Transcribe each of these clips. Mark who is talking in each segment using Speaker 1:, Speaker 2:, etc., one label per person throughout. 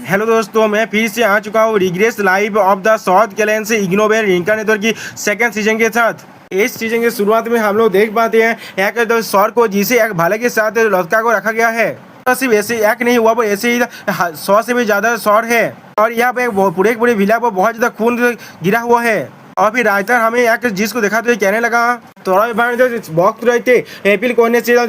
Speaker 1: Hello दोस्तों, मैं फिर से आ चुका हूँ regress live of the south कैलेंस से इग्नोवेयर रिइंकार्नेटर की सेकंड सीजन के साथ। इस सीजन के शुरुआत में हम लोग देख पाते हैं एक सौर को जिसे एक भाले के साथ लटका को रखा गया है। सिर्फ ऐसे एक नहीं हुआ, पर ऐसे ही 100 से भी ज्यादा सौर है और यहाँ पे पूरे विला पर बहुत ज्यादा खून गिरा हुआ है। और फिर रायता हमें एक जिसको दिखाते हुए कहने लगा थोड़ा वक्त रहते एपील करने से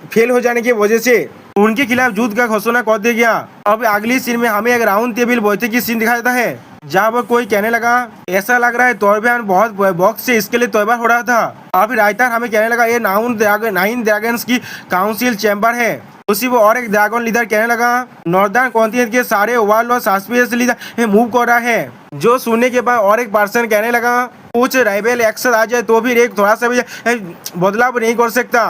Speaker 1: फेल हो जाने की वजह से उनके खिलाफ युद्ध का घोषणा कर दिया गया। अब अगली सीन में हमें एक राउंड टेबल बैठक की सीन दिखाया जाता है, जहाँ पर कोई कहने लगा ऐसा लग रहा है तौरबान बहुत वक्त से इसके लिए तैयार हो रहा था। और फिर रायता हमें कहने लगा ये 9 ड्रैगन्स की काउंसिल चैम्बर है। उसी वो और एक ड्रैगन लीडर कहने लगा नॉर्दर्न कॉन्टिनेंट के सारे ओवरलॉर्ड सस्पिशियस लीडर मूव कर रहा है। जो सुनने के बाद और एक पर्सन कहने लगा कुछ राइवल एक्शन आ जाए तो फिर एक थोड़ा सा भी बदलाव नहीं कर सकता।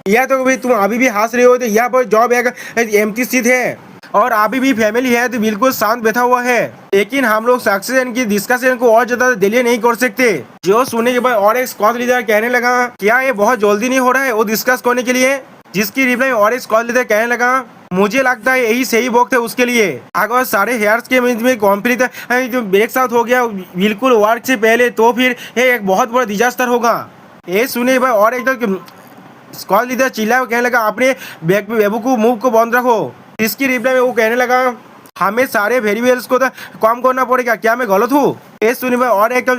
Speaker 1: या तो भाई तुम अभी भी हंस रहे हो, तो यहाँ पर जॉब एक एम्प्टी सीट है और अभी भी फैमिली है तो बिल्कुल शांत बैठा हुआ है। लेकिन हम लोग सक्सेशन की डिस्कशन को और ज्यादा डिले नहीं कर सकते। जो सुनने के बाद और एक स्क्वाड लीडर कहने लगा क्या ये बहुत जल्दी नहीं हो रहा है वो डिस्कस करने के लिए। जिसकी रिप्लाई और एक स्क्वाड लीडर कहने लगा मुझे लगता है यही सही वक्त है उसके लिए। अगर सारे हेयर्स के में कॉम्प्लीट जो ब्रेक साउथ हो गया बिल्कुल वर्क से पहले तो फिर ये एक बहुत बड़ा डिजास्टर होगा। ये सुने भाई और एक स्क्वाड लीडर चिल्ला कहने लगा अपने बेवकूफ मूव को बंद रखो। इसकी रिप्लाई में वो कहने लगा हमें सारे वेरिएबल्स को तो कम करना पड़ेगा, क्या मैं गलत हूँ। ये सुनी भाई और एक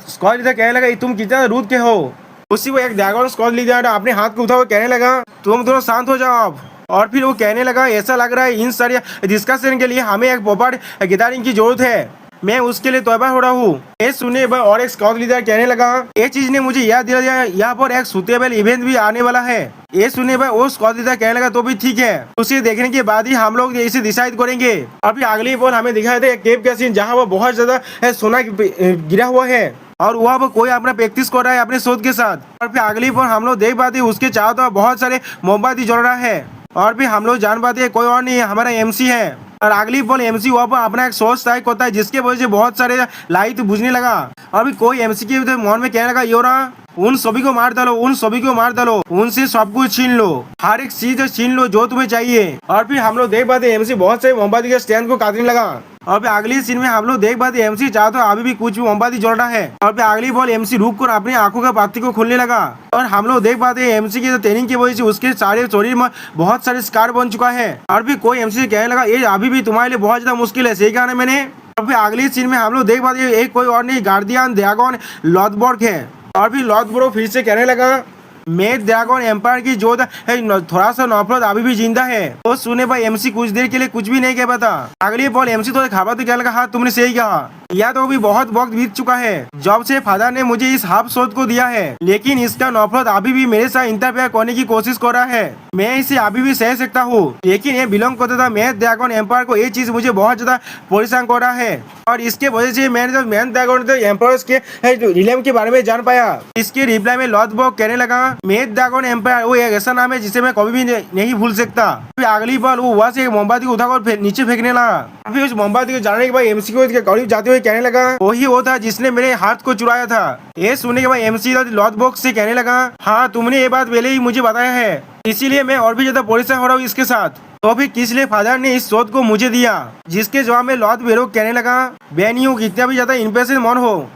Speaker 1: स्क्वाड लीडर कहने लगा तुम कितना रूद के हो। उसी वो एक ड्रैगन स्क्वाड लीडर अपने हाथ को उठा हुआ कहने लगा तुम दोनों शांत हो जाओ अब। और फिर वो कहने लगा ऐसा लग रहा है इन सारी डिस्कशन के लिए हमें एक प्रॉपर गैदरिंग की जरूरत है, मैं उसके लिए तैयार हो रहा हूँ। ये सुने और एक स्काउट लीडर कहने लगा ये चीज ने मुझे याद दिलाया यहाँ पर एक सुटेबल इवेंट भी आने वाला है। ये सुने वो स्काउट लीडर कहने लगा तो भी ठीक है, उसे देखने के बाद ही हम लोग इसे डिसाइड करेंगे। और फिर अगली बार हमें दिखाया था केव का सीन जहाँ वो बहुत ज्यादा सोना गिरा हुआ है और वहाँ पर कोई अपना प्रैक्टिस कर रहा है अपने शोध के साथ। और फिर अगली बार हम लोग देख पाते उसके चारों तरफ बहुत सारे मोमबत्ती जल रहा है और फिर हम लोग जान पाते कोई और नहीं हमारा एमसी है। और अगली पल एमसी वहाँ पर अपना एक सोर्स स्ट्राइक होता है जिसके वजह से बहुत सारे लाइट बुझने लगा। अभी कोई एमसी के मन में कहने लगा योरा उन सभी को मार डालो, उन सभी को मार डालो, उनसे सब कुछ छीन लो, हर एक चीज छीन लो जो तुम्हें चाहिए। और फिर हम लोग देख पाते एमसी बहुत से मोमबत्ती के स्टैंड को काटने लगा। और फिर अगली सीन में हम लोग देख पाते एमसी चाहते हो अभी भी कुछ भी मोमबत्ती जल रहा है। और फिर अगली बॉल एमसी रुक कर अपनी आंखों का पत्ती को खोलने लगा। और हम लोग देख पाते एमसी की ट्रेनिंग की वजह से उसके सारे शरीर में बहुत सारे स्कार बन चुका है। और फिर कोई एमसी कहने लगा ये अभी भी तुम्हारे लिए बहुत ज्यादा मुश्किल है, सही कहा ना मैंने। और फिर अगली सीन में हम लोग देख पाते एक कोई और नहीं गार्डियन ड्रैगन लॉथबर्ग है। और फिर लॉथबर्ग फिर से कहने लगा मैं ड्रैगन एम्पायर की जो थोड़ा सा नफरत अभी भी जिंदा है। तो सुने भाई एमसी कुछ देर के लिए कुछ भी नहीं कह पाता। अगली बॉल एमसी तो खाबा तो क्या लगा हाँ तुमने सही कहा, या तो भी बहुत वक्त बीत चुका है जब से फादर ने मुझे इस हाफ शोध को दिया है, लेकिन इसका नफरत अभी भी मेरे साथ इंटरफेयर करने की कोशिश कर रहा है। मैं इसे अभी भी सह सकता हूँ, लेकिन ये बिलोंग करता था मैं ड्रैगन एम्पायर को। ये चीज मुझे बहुत ज्यादा परेशान कर रहा है और इसके वजह से मैंने जो मैन ड्रैगन एम्पायर के रिलेम के बारे में जान पाया। इसके रिप्लाई में लॉथबर्ग कहने लगा मेड ड्रैगन एम्पायर वो एक ऐसा नाम है जिसे मैं कभी भी नहीं भूल सकता। फिर अगली बार वो वहाँ से मोमबत्ती को उठाकर नीचे फेंकने लगा। फिर उस मोमबत्ती को जाने के बाद एमसी को करीब जाते हुए कहने लगा वही वो था जिसने मेरे हाथ को चुराया था। ये सुनने के बाद एमसी लॉथबर्ग से कहने लगा हाँ तुमने ये बात पहले ही मुझे बताया है, इसीलिए मैं और भी ज्यादा परेशान हो रहा हूँ इसके साथ। तो फिर किस लिए फादर ने इस शोध को मुझे दिया। जिसके जवाब में लॉथबर्ग कहने लगा बेनियो कितना भी ज्यादा इंप्रेसिव मन हो,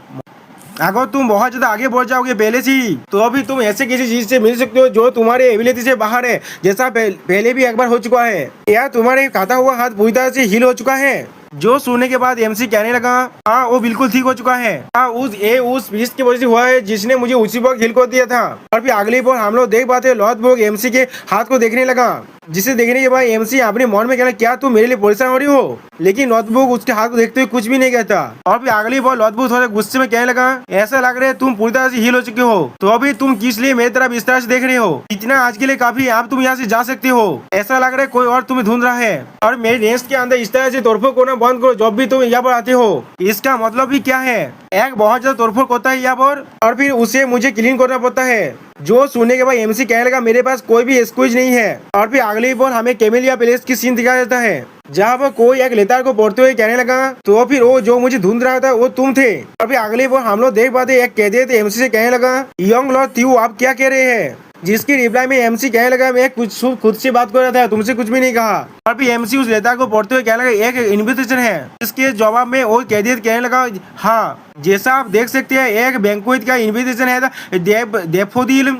Speaker 1: अगर तुम बहुत ज्यादा आगे बढ़ जाओगे पहले से ही तो अभी तुम ऐसे किसी चीज से मिल सकते हो जो तुम्हारे एबिलिटी से बाहर है, जैसा पहले भी एक बार हो चुका है, या तुम्हारे काटा हुआ हाथ पूरी तरह से हील हो चुका है। जो सुनने के बाद एमसी कहने लगा हाँ वो बिल्कुल ठीक हो चुका है, हाँ उस बीस्ट की वजह से हुआ है जिसने मुझे उसी वक्त हील कर दिया था। और फिर अगली बार हम लोग देख पाते लॉथबर्ग एमसी के हाथ को देखने लगा, जिसे देखने के बाद एमसी अपने मन में कहना क्या तुम मेरे लिए परेशान हो रही हो, लेकिन लॉथबर्ग उसके हाथ को देखते हुए कुछ भी नहीं कहता। और फिर अगली बार लॉथबर्ग थोड़ा गुस्से में कहने लगा ऐसा लग रहा है तुम पूरी तरह से हील हो चुके हो, तो अभी तुम किस लिए मेरी तरफ इस तरह से देख रहे हो, इतना आज के लिए काफी, आप तुम यहाँ से जा सकते हो, ऐसा लग रहा है कोई और तुम्हें ढूंढ रहा है। और मेरे नेस्ट के अंदर इस तरह से तोड़फोड़ करना बंद करो जब भी तुम यहाँ पर आते हो। इसका मतलब भी क्या है, एक बहुत ज्यादा तोड़फोड़ करता है यहाँ पर और फिर उसे मुझे क्लीन करना पड़ता है। जो सुनने के बाद एमसी कहने लगा मेरे पास कोई भी एक्सक्यूज नहीं है। और फिर अगली बार हमें कैमेलिया पैलेस की सीन दिखाया जाता है जहाँ पर कोई एक लेतार को पढ़ते हुए कहने लगा तो फिर वो जो मुझे ढूंढ रहा था वो तुम थे। और फिर अगली बार हम लोग देख पाते एक कैदी थे एमसी से कहने लगा यंग लॉर्ड थ्यू आप क्या कह रहे हैं। जिसकी रिप्लाई में एमसी कहने लगा मैं कुछ खुद से बात कर रहा था, तुमसे कुछ भी नहीं कहा। और फिर एमसी उस लेटर को पढ़ते हुए कहने लगा एक इन्विटेशन है। इसके जवाब में वो कैदियत कहने लगा हाँ, जैसा आप देख सकते हैं एक बैंक्वेट का इन्विटेशन है डेफोडिल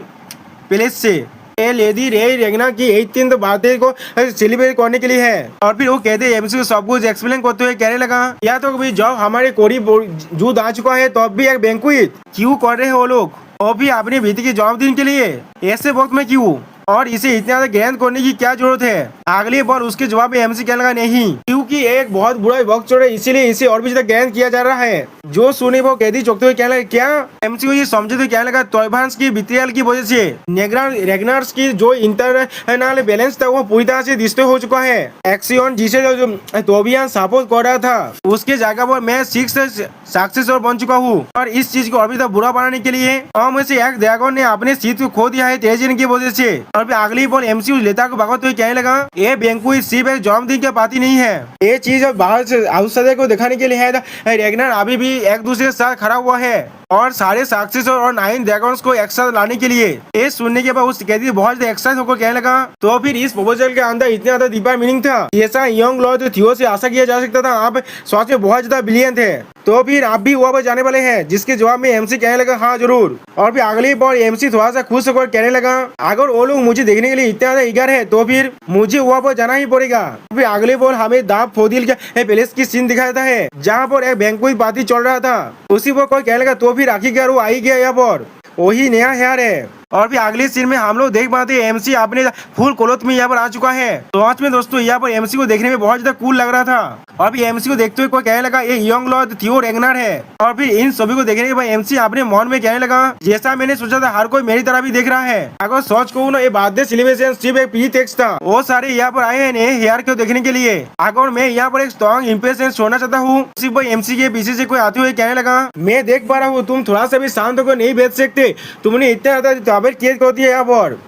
Speaker 1: पैलेस से। ये लेडी रे रेगना की 18th बर्थडे को सेलिब्रेट करने के लिए है। और फिर वो कहते हैं एमसी को सब कुछ एक्सप्लेन करते हुए कहने लगा या तो अभी जब हमारे कोरी जूद आ चुका है तब भी एक बैंक्वेट क्यों कर रहे हैं वो लोग, और भी अपनी बेटी के जन्मदिन के लिए ऐसे वक्त में क्यों, और इसे इतना ज्यादा ग्रहण करने की क्या जरूरत है। अगली बार उसके जवाब में एमसी कहने लगा नहीं, क्योंकि एक बहुत बुरा वक्त चल रहा है इसीलिए इसे और भी ज्यादा ग्रहण किया जा रहा है। जो सुने वो कैदी चौंकते हुए कहने लगा क्या, एमसी को ये समझे तो कहने लगा तोयभांस की बित्रियल की वजह से रेगनार्स की जो इंटरनल बैलेंस था वो पूरी तरह से डिस्ट्रॉय हो चुका है। एक्सियन जिसे जो तोबियान सपोर्ट कर रहा था उसके जगह पर मैं 6 सक्सेसर बन चुका हूँ, और इस चीज को और भी बुरा बनाने के लिए में से एक ड्रैगन ने अपने सीट को खो दिया है तेजिन की वजह से। और फिर अगली बार एमसी उस लेता को भगाते हुए कहने लगा ये बैंक्वेट सिर्फ एक जन्मदिन की पार्टी नहीं है, ये चीज बाहर से आउटसाइडर को दिखाने के लिए है। रेगनर अभी भी एक दूसरे के साथ खड़ा हुआ है और सारे सक्सेस और 9 ड्रैगन्स को एक साथ लाने के लिए। ये सुनने के बाद उस कैदी बहुत एक्साइट होकर कहने लगा तो फिर इस प्रपोजल के अंदर इतना ज्यादा डीपर मीनिंग था जैसा यंग लॉर्ड थियो से आशा किया जा सकता था। आप सच में बहुत ज्यादा ब्रिलियंट थे, तो फिर आप भी वहाँ पर जाने वाले हैं, जिसके जवाब में एमसी कहने लगा हाँ जरूर। और फिर अगली बार एमसी थोड़ा सा खुश होकर कहने लगा अगर वो लोग मुझे देखने के लिए इतना ज्यादा ईगर है तो फिर मुझे वहाँ पर जाना ही पड़ेगा। फिर अगली बार हमें दाब फोदिल के पैलेस की सीन दिखाया जाता है जहाँ पर एक बैंक्वेट पार्टी चल रहा था। उसी पर कोई कहने लगा तो फिर आखिरकार वो आई गया यहाँ पर, वही नया हेयर है। और फिर अगले सीन में हम लोग देख पाते हैं एमसी अपने फुल क्लोथ में यहाँ पर आ चुका है। तो आज में दोस्तों यहाँ पर एमसी को देखने में बहुत ज्यादा कूल लग रहा था। और फिर एमसी को देखते हुए कोई कहने लगा ये यंग लॉर्ड थियो रेगनर है। और फिर इन सभी को देखने के बाद एमसी अपने मन में कहने लगा जैसा मैंने सोचा था हर कोई मेरी तरह भी देख रहा है। अगर सोच कहूँ ना ये बर्थडे सेलिब्रेशन सिर्फ एक प्री टेक्स्ट था, वो सारे यहाँ पर आए हैं नए हेयर को देखने के लिए। अगर मैं यहाँ पर एक स्ट्रॉन्ग इंप्रेशन छोड़ना चाहता हूँ सिर्फ एमसी के पीछे से कोई आते हुए कहने लगा मैं देख पा रहा हूँ तुम थोड़ा सा भी शांत होकर नहीं बैठ सकते, तुमने इतना ज्यादा केस कर दिया।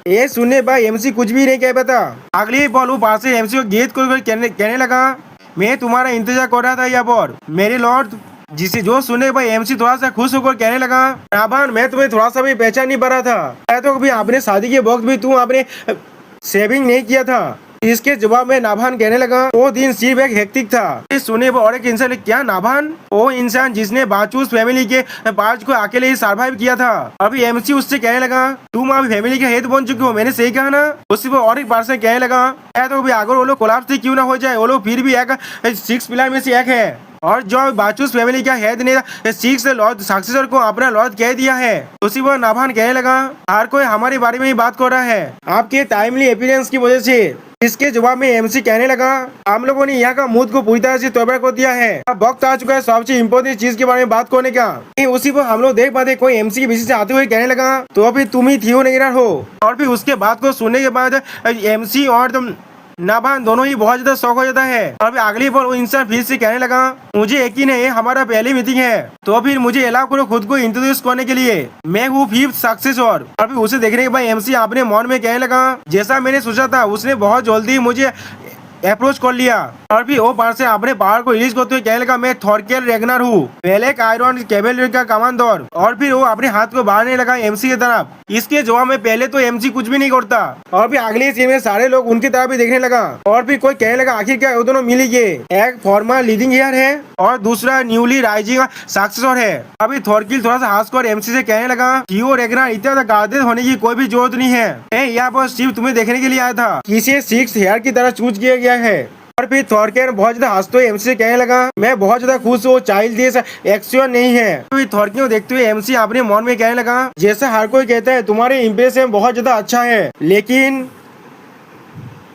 Speaker 1: ये सुनने पर एमसी कुछ भी नहीं कह पाता। अगली बार वो पास से एमसी को गेट कर कहने लगा मैं तुम्हारा इंतजार कर रहा था यहाँ पर मेरे लॉर्ड। जिसे जो सुनने पर एमसी थोड़ा सा खुश होकर कहने लगा राभान मैं तुम्हें थोड़ा सा भी पहचान नहीं पा रहा था, तो कभी अपने शादी के वक्त भी तुम आपने सेविंग नहीं किया था। इसके जवाब में नाभान कहने लगा वो दिन सिर्फ एक हेक्टिक था। इस सुने पर और एक इंसान क्या नाभान, वो इंसान जिसने बाचूस फैमिली के पार्ट को अकेले ही सर्वाइव किया था। अभी एमसी उससे कहने लगा तुम अब फैमिली का हेड बन चुके हो, मैंने सही कहा ना। उसी पर और एक पर्सन कहने लगा तो भी अगर वो लोग कोलैप्स क्यों ना हो जाए, वो लोग फिर भी एक 6 पिलर में से एक है। और जो बाचूस फैमिली का हेड ने 6 लॉर्ड सक्सेसर को अपना लॉर्ड कह दिया है। उसी पर नाभान कहने लगा हर कोई हमारे बारे में ही बात कर रहा है आपके टाइमली अपीयरेंस की वजह से। इसके जवाब में एमसी कहने लगा हम लोगों ने यहाँ का मूड को पूरी तरह से तैयार कर दिया है, अब वक्त आ चुका है सबसे इम्पोर्टेंट चीज के बारे में बात करने का। उसी पर हम लोग देख पाते कोई एमसी के पीछे से आते हुए कहने लगा तो फिर तुम ही थियो रेगनर हो। और फिर उसके बात को सुनने के बाद एमसी और तुम नाभान दोनों ही बहुत ज्यादा शौक हो जाता है। और फिर अगली बार वो इंसान फिर से कहने लगा मुझे यकीन है ये हमारा पहली मीटिंग है, तो फिर मुझे अलाउ करो खुद को इंट्रोड्यूस करने के लिए, मैं हूँ 5th सक्सेसर। और फिर उसे देखने के बाद एमसी अपने मन में कहने लगा जैसा मैंने सोचा था उसने बहुत जल्दी मुझे अप्रोच कर लिया। और फिर वो पार से अपने पावर को रिलीज करते हुए कहने लगा मैं थॉरकेल रेगनर हूँ, पहले एक आयरन कैवेलरी का कमांडर। और फिर वो अपने हाथ को बढ़ाने लगा एमसी की तरफ। इसके जवाब में पहले तो एमसी कुछ भी नहीं करता, और फिर अगले सीन में सारे लोग उनकी तरफ भी देखने लगा। और फिर कोई कहने लगा आखिर क्या वो दोनों मिल गए, एक फॉर्मर लीडिंग हेयर है और दूसरा न्यूली राइजिंग सक्सेसर है। अभी थॉरकिल थोड़ा सा हंसकर एमसी से कहने लगा थियो रेगनर इतना गार्डेड होने की कोई भी जरूरत नहीं है, यहाँ पर सिर्फ तुम्हें देखने के लिए आया था किसे 6 हेयर की तरह चूज किया गया है। और फिर थॉरकेन बहुत ज्यादा हंसते हुए एमसी से कहने लगा मैं बहुत ज्यादा खुश हूँ, चाइल्डिश एक्शन नहीं है। फिर थॉरकेन को देखते हुए एमसी अपने मन में कहने लगा जैसा हर कोई कहता है तुम्हारे इम्प्रेशन बहुत ज्यादा अच्छा है, लेकिन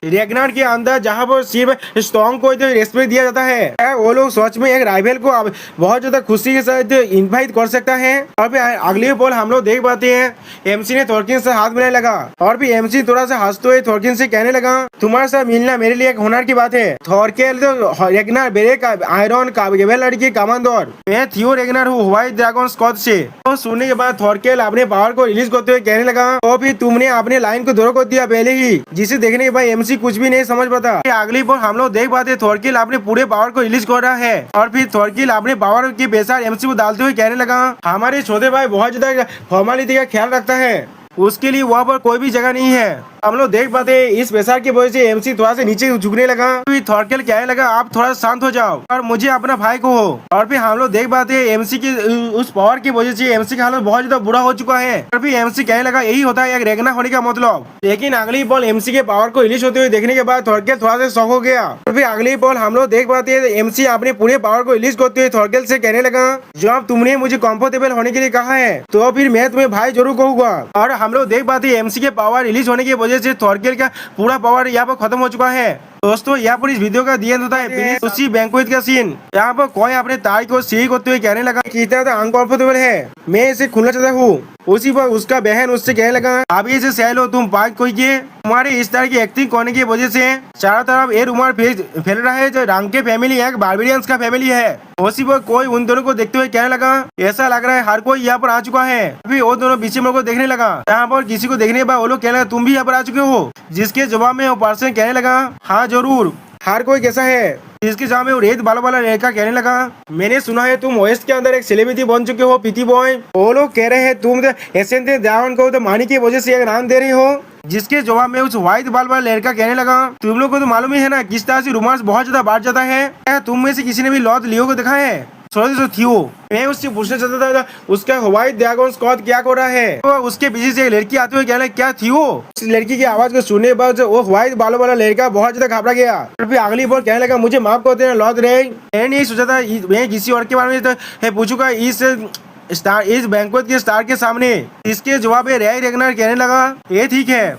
Speaker 1: रेगनर के अंदर जहाँ पर सिर्फ स्ट्रॉन्ग को रेस्पेक्ट दिया जाता है वो लोग सच में एक राइवल को बहुत ज्यादा खुशी के साथ इनवाइट कर सकता है। और फिर अगले पल हम लोग देख पाते हैं एमसी ने थॉरकिन से हाथ मिलाने लगा। और फिर एमसी थोड़ा सा हंसते हुए थॉरकिन से कहने लगा तुम्हारे साथ मिलना मेरे लिए एक हुनर की बात है। थॉरकेल तो रेगनर बेरे आयरन कैवेलरी के कमांडर, मैं थियो रेगनर हूँ व्हाइट ड्रैगन स्क्वाड से। तो सुनने के बाद थॉरकेल अपने पावर को रिलीज करते हुए कहने लगा और फिर तुमने अपने लाइन को दोहरा कर दिया पहले ही, जिसे देखने के बाद एमसी कुछ भी नहीं समझ पाता। अगली बार हम लोग देख पाते थॉरकिल अपने पूरे पावर को रिलीज कर रहा है। और फिर थॉरकिल अपने पावर की बेसार एमसी को डालते हुए कहने लगा हमारे छोटे भाई बहुत ज्यादा फॉर्मेलिटी का ख्याल रखता है, उसके लिए वहाँ पर कोई भी जगह नहीं है। हम लोग देख पाते हैं इस प्रेशर की वजह से एमसी थोड़ा सा नीचे झुकने लगा। फिर थॉरकेल कहने लगा आप थोड़ा शांत हो जाओ और मुझे अपना भाई को हो। और फिर हम लोग देख पाते हैं एमसी की उस पावर की वजह से एमसी का हालत बहुत ज्यादा बुरा हो चुका है। और फिर एमसी कहने लगा यही होता है एक रेगना होने का मतलब। लेकिन अगली बॉल एमसी के पावर को रिलीज होते हुए देखने के बाद थॉरकेल थोड़ा सा शॉक हो गया। और फिर अगली बॉल हम लोग देख पाते हैं एमसी अपने पूरे पावर को रिलीज करते हुए थॉरकेल से कहने लगा जब तुमने मुझे कंफर्टेबल होने के लिए कहा है तो फिर मैं तुम्हें भाई जरूर कहूंगा। और हम लोग देख पाते हैं एमसी के पावर रिलीज होने की वजह से थॉरकेल का पूरा पावर यहाँ पर खत्म हो चुका है। दोस्तों यहाँ पर इस वीडियो का दिया होता है उसी बैंक्वेट का सीन। यहाँ पर कोई अपने ताई को सही करते हुए कहने लगा कि इतना तो अनकंफर्टेबल है, मैं इसे खुलना चाहता हूँ। उसी पर उसका बहन उससे कहने लगा अभी इसे सह लो तुम बात कोई के तुम्हारे इस तरह की एक्टिंग करने की वजह से चारों तरफ ये रूमर फैल रहा है जो रंग के फैमिली एक बार्बेरियंस का फैमिली है। उसी पर कोई उन दोनों को देखते हुए कहने लगा ऐसा लग रहा है हर कोई यहाँ पर आ चुका है। अभी वो दोनों पीछे मुड़ को देखने लगा। यहाँ पर किसी को देखने के बाद वो लोग कहने लगा तुम भी यहाँ पर आ चुके हो। जिसके जवाब में वो पर्सन कहने लगा हाँ जरूर, हर कोई कैसा है। इसके जवाब में वो रेत बालों वाला लड़का कहने लगा मैंने सुना है तुम वेस्ट के अंदर एक सेलिब्रिटी बन चुके हो पीटी बॉय। वो लोग कह रहे हैं तुम एसेंट ड्रैगन को तो मानी की वजह से एक नाम दे रहे हो। जिसके जवाब में उस व्हाइट बाल वाला लड़का कहने लगा तुम लोग को तो मालूम ही है ना किस तरह से रोमांस बहुत ज्यादा बढ़ जाता है। क्या तुम में से किसी ने भी लॉर्ड लियो को देखा है? थियो मैं उससे पूछना चाहता था उसका व्हाइट ड्रैगन स्कॉट क्या कर रहा है। तो उसके पीछे से एक लड़की आते हुए कहना क्या थियो। उस लड़की की आवाज को सुनने के बाद वो व्हाइट बालों वाला लड़का बहुत ज्यादा घबरा गया। फिर अगली बार कहने लगा मुझे माफ करते हैं लॉर्ड रे, मैंने नहीं सोचा था मैं किसी और के बारे में पूछूंगा इस बैंक्वेट के स्टार के सामने। इसके जवाब में रे रेगनर कहने लगा ये ठीक है,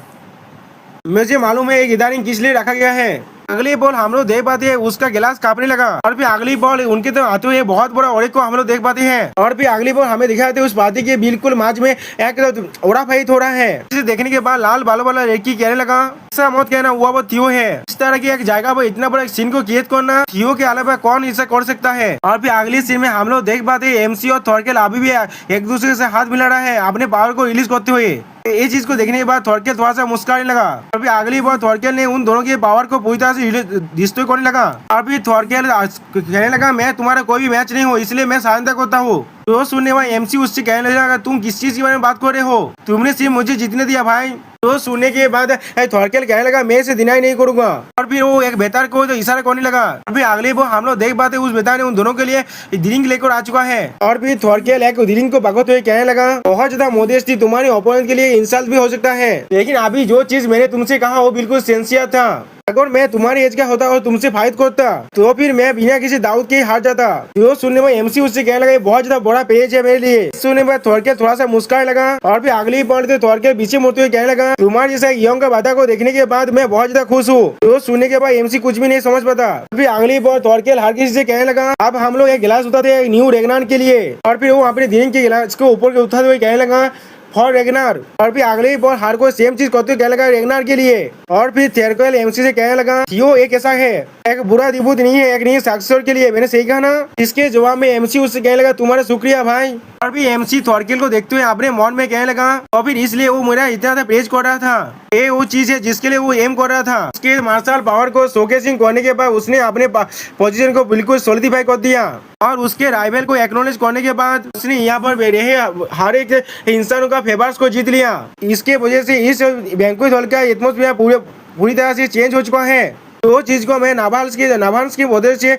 Speaker 1: मुझे मालूम है ये गैदरिंग किस लिए रखा गया है। अगली बॉल हम लोग देख पाते हैं उसका गिलास कांपने लगा। और फिर अगली बॉल उनके तो आते हुए बहुत बड़ा ओरे को हम लोग देख पाते हैं। और फिर अगली बॉल हमें दिखाते हैं उस पार्टी के बिल्कुल माज में एक ओरा फाइट हो रहा है। इसे देखने के बाद लाल बालों वाला लड़की कहने लगा ऐसा मत कहना वो थियो है। इस तरह की एक जगह पर इतना बड़ा सीन को कैद करना थियो के अलावा कौन ऐसा कर सकता है। और फिर अगली सीन में हम लोग देख पाते हैं एमसी और थॉरकेल अभी भी एक दूसरे से हाथ मिला रहा है अपने पावर को रिलीज करते हुए। ये चीज को देखने के बाद थॉरकेल थोड़ा सा मुस्कुराने लगा। और फिर अगली बार थॉरकेल ने उन दोनों के पावर को पूरी तरह से डिस्ट्रॉय करने लगा। और फिर थॉरकेल कहने लगा मैं तुम्हारा कोई भी मैच नहीं हूँ इसलिए मैं सहायता करता हूँ। तो सुनने वाला एमसी उससे कहने लगा तुम किस चीज के बारे में बात कर रहे हो, तुमने सिर्फ मुझे जीतने दिया भाई। तो सुनने के बाद थॉरकेल कहने लगा मैं इसे डिनाई नहीं करूंगा। और फिर वो एक बेतार को तो इशारा करने लगा। और फिर अगले वो हम लोग देख पाते उस बेतार ने उन दोनों के लिए ड्रिंक लेकर आ चुका है। और फिर थॉरकेल एक ड्रिंक को भगते हुए कहने लगा बहुत ज्यादा मोदेस्टी तुम्हारे ओपोनेंट के लिए इंसल्ट भी हो सकता है, लेकिन अभी जो चीज मैंने तुमसे कहा वो बिल्कुल सिंसियर था। अगर मैं तुम्हारी एज का होता और तुमसे फाइट करता तो फिर मैं बिना किसी दाऊद के हार जाता। तो सुनने में एमसी उससे कहने लगा बहुत ज्यादा बड़ा पेज है मेरे लिए। सुनने में थॉरकेल थोड़ा सा मुस्कुराने लगा। और फिर अगली पॉइंट पे थॉरकेल पीछे मुड़ते हुए कहने लगा तुम्हारे जैसा यंग का बाधा को देखने के बाद मैं बहुत ज्यादा खुश हूँ। तो सुनने के बाद एमसी कुछ भी नहीं समझ पाता। फिर अगली बार थॉरकेल हर किसी से कहने लगा अब हम लोग एक गिलास उठाते हैं न्यू रेगनार के लिए। और फिर वो अपने ड्रिंक के गिलास को ऊपर उठाते हुए कहने लगा फॉर रेगनार। और फिर अगले बार हर कोई सेम चीज करते हुए कहने लगा रेगनार के लिए। और फिर थॉरकेल एमसी से कहने लगा थियो एक ऐसा है एक बुरा दिबूत नहीं है, एक नहीं सक्सेसर के लिए, मैंने सही कहा ना। इसके जवाब में एमसी उससे कहने लगा तुम्हारा शुक्रिया भाई। और फिर एमसी थॉरकेल को देखते हुए अपने मन में कहने लगा और फिर इसलिए वो मेरा इतना था प्रेज कर रहा था। ये वो चीज है जिसके लिए वो एम कर रहा था। उसके मार्शल पावर को शोकेसिंग करने के बाद उसने अपने पोजीशन को बिल्कुल सोलिडिफाई कर दिया। और उसके राइवल को एक्नॉलेज करने के बाद उसने यहाँ पर रहे हर एक इंसानों का फेवर्स को जीत लिया। इसके वजह से इस बैंक्वेट हॉल का एटमॉस्फेयर पूरी तरह से चेंज हो चुका है। तो वो चीज को मैं नाभाल्स की वजह से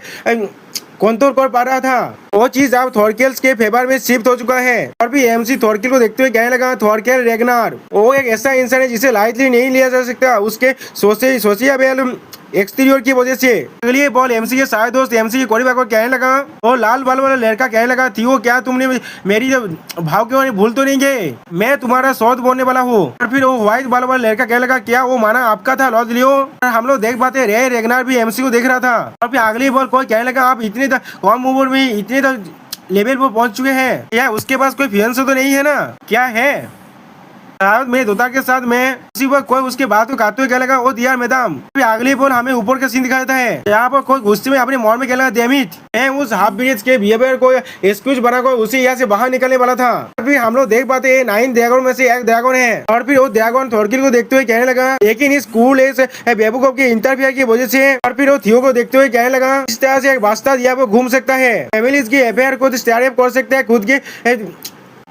Speaker 1: कंट्रोल कर पा रहा था। वो चीज अब थॉरकेल्स के फेवर में शिफ्ट हो चुका है। और भी एमसी थॉरकेल को देखते हुए कहने लगा थॉरकेल रेगनार वो एक ऐसा इंसान है जिसे लाइटली नहीं लिया जा सकता उसके सोशिएबल एक्सटीरियर की वजह से। अगली बॉल एमसी के सारे दोस्त एमसी के कोरिबा को कहने लगा और लाल बाल वाला लड़का कहने लगा थियो क्या तुमने मेरी भाव के बारे में भूल तो नहीं गए, मैं तुम्हारा सौद बोलने वाला हूँ। और फिर वो व्हाइट बाल वाला लड़का कहने लगा क्या वो माना आपका था लॉर्ड लियो। और हम लोग देख पाते रे रेगनार भी एमसी को देख रहा था। और फिर अगली बॉल कोई कहने लगा आप इतने कम उम्र में इतने लेवल पर पहुंच चुके हैं, क्या उसके पास कोई फियांसे तो नहीं है ना, क्या है मेरे दोता के साथ में उसी वक्त कोई उसके बात को काटते हुए क्या लगा ओ दियार मैडम। फिर अगली बॉल हमें ऊपर का सीन दिखाता है। यहाँ पर कोई गुस्से में अपने मॉल में क्या लगा डेमिट मैं उस हाफ ब्रिज के बिहेवियर को एक्सक्यूज बनाकर उसे यहाँ से बाहर निकलने वाला था। फिर हम लोग देख पाते हैं 9 ड्रैगन में से एक ड्रैगन है। और फिर वो ड्रैगन थॉरकेल को देखते हुए कहने लगा लेकिन इस कूल बेवकूफ के इंटरफियर की वजह से। और फिर वो थियो को देखते हुए कहने लगा इस तरह से एक बास्ता यहाँ पर घूम सकता है, फैमिलीज की अफेयर को स्टार्ट कर सकता है खुद की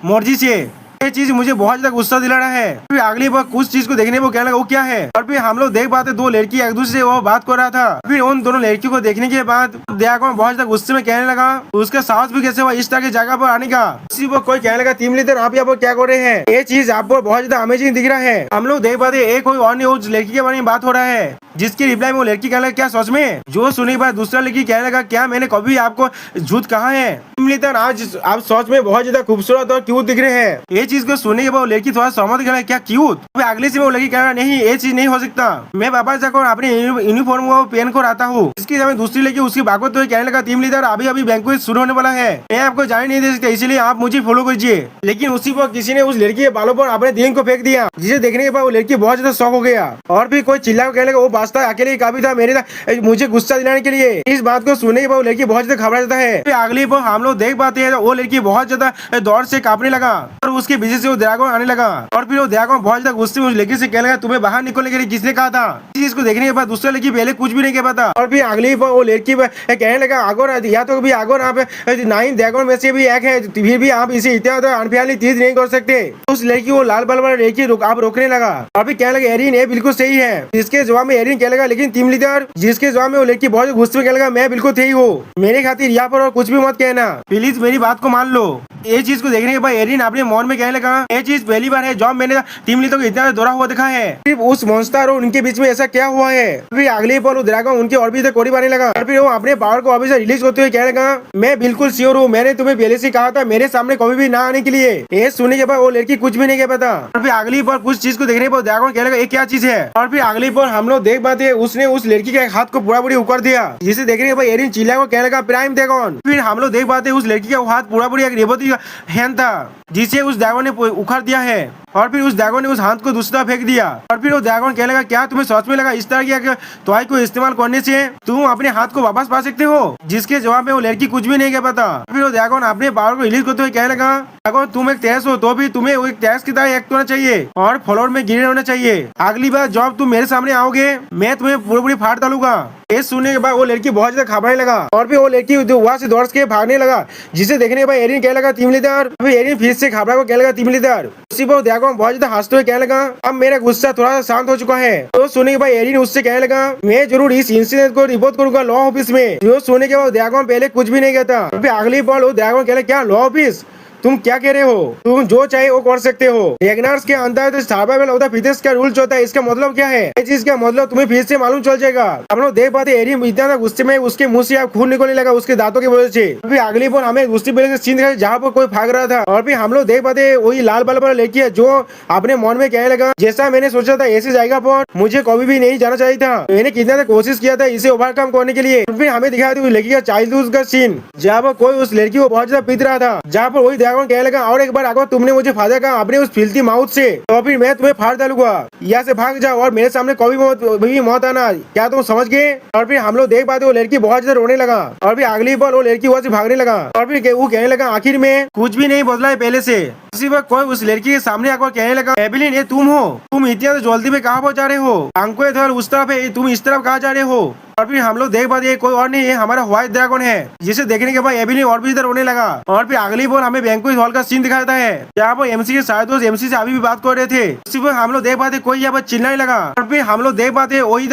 Speaker 1: मर्जी से। ये चीज मुझे बहुत ज्यादा गुस्सा दिला रहा है। फिर अगली बार कुछ चीज को देखने को कहने लगा वो क्या है, और फिर हम लोग देख पाते दो लड़की एक दूसरे से वो बात कर रहा था। फिर उन दोनों लड़कियों को देखने के बाद ड्रैगन बहुत ज्यादा गुस्से में कहने लगा उसका साहस भी कैसे हुआ इस तरह की जगह पर आने का। इसी पर कोई कहने लगा टीम लीडर आप यहाँ पर क्या कर रहे हैं, ये चीज आपको बहुत ज्यादा अमेजिंग दिख रहा है। हम लोग देख पाते एक कोई और नहीं उस लड़की के बारे में बात हो रहा है, जिसकी रिप्लाई में वो लड़की कहने लगा क्या सच में, जो सुनने के बाद दूसरा लड़की कहने लगा क्या मैंने कभी आपको झूठ कहा है, टीम लीडर आज आप सच में बहुत ज्यादा खूबसूरत और क्यूट दिख रहे हैं। ये चीज को सुनने के बाद वो लड़की थोड़ा सहमत कहना क्या क्यूट। अगले से वो लड़की कहना नहीं ये चीज नहीं हो सकता, मैं वापस जाकर अपने यूनिफॉर्म को पहन कर आता हूँ। इसके समय दूसरी लड़की उसकी बात तो कहने लगा टीम लीडर अभी अभी बैंक्वेट शुरू होने वाला है, मैं आपको जाने नहीं दे सकता इसलिए आप मुझे फॉलो कीजिए। लेकिन उसी पर किसी ने उस लड़की के बालों पर अपने दिल को फेंक दिया, जिसे देखने के बाद वो लड़की बहुत ज्यादा शॉक हो गया। और भी कोई चिल्ला कहने लगा वो वास्तव अकेले ही काफी था मुझे गुस्सा दिलाने के लिए। इस बात को सुनने के बाद वो लड़की बहुत ज्यादा घबरा जाता है। फिर अगली पर हम लोग देख पाते हैं वो लड़की बहुत ज्यादा दौड़ से कांपने लगा और उसके पीछे से वो ड्रैगन आने लगा। और फिर वो ड्रैगन बहुत ज्यादा गुस्से में उस लड़की से कहने लगा तुम्हें बाहर निकलने के लिए किसने कहा था। इस चीज को देखने के बाद दूसरा लड़की पहले कुछ भी नहीं कह पाता। और फिर अगली पर वो लड़की कहने लगा अगर या तो भी अगर आप 9 ड्रैगन में से भी एक है फिर भी आप इसे इतना अनफेयरली चीज नहीं कर सकते। उस लड़की को लाल बल वाला लड़की आप रोकने लगा। और फिर कहने लगा एरिन ये बिल्कुल सही है। जिसके जवाब में एरिन कहने लगा लेकिन टीम लीडर, जिसके जवाब में वो लड़की बहुत गुस्से में कहने लगा मैं बिल्कुल सही हूँ, मेरे खातिर यहाँ पर और कुछ भी मत कहना, प्लीज मेरी बात को मान लो। ये चीज को देखने के बाद एरिन अपने मन में कहने लगा ये चीज पहली बार है जब मैंने टीम लीडर को इतना दौड़ा हुआ देखा है। सिर्फ उस मॉन्स्टर और उनके बीच में ऐसा क्या हुआ है। फिर अगले पल वो ड्रैगन उनके और भी करीब आने लगा। और फिर वो अपने पावर को अभी से रिलीज करते हुए कहने लगा मैं बिल्कुल श्योर हूँ, मैंने तुम्हें पहले से कहा था मेरे सामने कभी भी ना आने के लिए। ये सुनने के बाद वो लड़की कुछ भी नहीं कह पाता। और फिर अगली बार कुछ चीज को देखने पर ड्रैगन कहने लगा ये क्या चीज है। और फिर अगली बार हम लोग देख पाते उसने उस लड़की के हाथ को पूरा पूरी उकर दिया, जिसे देखने के बाद एरिन चिल्ला को कहने लगा प्राइम ड्रैगन। फिर हम लोग देख पाते उस लड़की का हाथ पूरा पूरी एक रेवती हैंड था जिसे उस ड्रैगन ने उखाड़ दिया है। और फिर उस ड्रैगन ने उस हाथ को दूसरा फेंक दिया। और फिर वो ड्रैगन कहने लगा क्या तुम्हें सोच में लगा इस तरह की टॉय को इस्तेमाल करने से तुम अपने हाथ को वापस पा सकते हो। जिसके जवाब में वो लड़की कुछ भी नहीं कह पाता। फिर वो ड्रैगन अपने पावर को रिलीज करते हुए कहने लगा अगर तुम एक टैक्स हो तो भी तुम्हें एक टैक्स की तरह एक्ट करना चाहिए और फ्लोर में गिरे रहना चाहिए। अगली बार जब तुम मेरे सामने आओगे मैं तुम्हें पूरी पूरी फाड़ डालूंगा। ये सुनने के बाद वो लड़की बहुत ज्यादा घबराने लगा। और फिर वो लड़की वहाँ से दौड़ के भागने लगा, जिसे देखने के बाद एरिन कहने लगा टीम लीडर। फिर एरिन फिर से घबरा को कहने लगा टीम लीडर। उसी पर ड्रैगन बहुत ज्यादा हंसते हुए कहने लगा अब मेरा गुस्सा थोड़ा सा शांत हो चुका है। तो सुनने के बाद एरिन उससे कहने लगा मैं जरूर इस इंसिडेंट को रिपोर्ट करूंगा लॉ ऑफिस में। जो सुनने के बाद ड्रैगन पहले कुछ भी नहीं कहता। फिर अगली बार वो ड्रैगन कहने क्या लॉ ऑफिस, तुम क्या कह रहे हो, तुम जो चाहे वो कर सकते हो। रेगनार्स के अंदर तो सर्वाइवल ऑफ द फिटेस्ट का रूल होता है। इसका मतलब क्या है, इस चीज का मतलब तुम्हें फिर से मालूम चल जाएगा। हम लोग देख पाते एरिन इतना गुस्से में उसके मुंह से खून निकलने लगा उसके दांतों की वजह से। फिर अगली बार हमें दूसरी पहले से सीन दिखाई जहाँ पर कोई भाग रहा था। और फिर हम लोग देख पाते वही लाल बाल वाला लड़की है जो अपने मन में कहने लगा जैसा मैंने सोचा था ऐसी जगह पर मुझे कभी भी नहीं जाना चाहिए था, मैंने कितना कोशिश किया था इसे ओवरकम करने के लिए। फिर हमें दिखाया था लड़की का चाइल्डहुड का सीन जहाँ पर कोई उस लड़की को बहुत ज्यादा पीट रहा था, जहाँ पर वही ड्रैगन कहने लगा और बार अगर तुमने मुझे फायदा कहा अपने उस फिल्थी माउथ से तो फिर मैं तुम्हें फाड़ डालूंगा, यहाँ से भाग जाओ और मेरे सामने कभी मौत आना, क्या तुम समझ गए। और फिर हम लोग देख पाते वो लड़की बहुत ज्यादा रोने लगा। और फिर अगली बार वो लड़की वहाँ से भागने लगा। और फिर वो कहने लगा आखिर में कुछ भी नहीं बदला है पहले से। उसी वक्त कोई उस लड़की के सामने आकर कहने लगा एबिलिन ये तुम हो, तुम इतना जल्दी में कहाँ पहुँच जा रहे हो, आंखों इधर उस तरफ है तुम इस तरफ कहाँ जा रहे हो। और फिर हम लोग देख पाते कोई और नहीं है हमारा व्हाइट ड्रैगन है, जिसे देखने के बाद एबिलिन और भी इधर रोने लगा। और फिर अगली बार हमें बैंक्वेट हॉल का सीन दिखाता है जहाँ पर एमसी के शायद दोस्त एमसी से अभी भी बात कर रहे थे। उसी पर हम लोग देख पाते कोई यहाँ पर चिल्लाने लगा। और फिर हम लोग देख पाते वही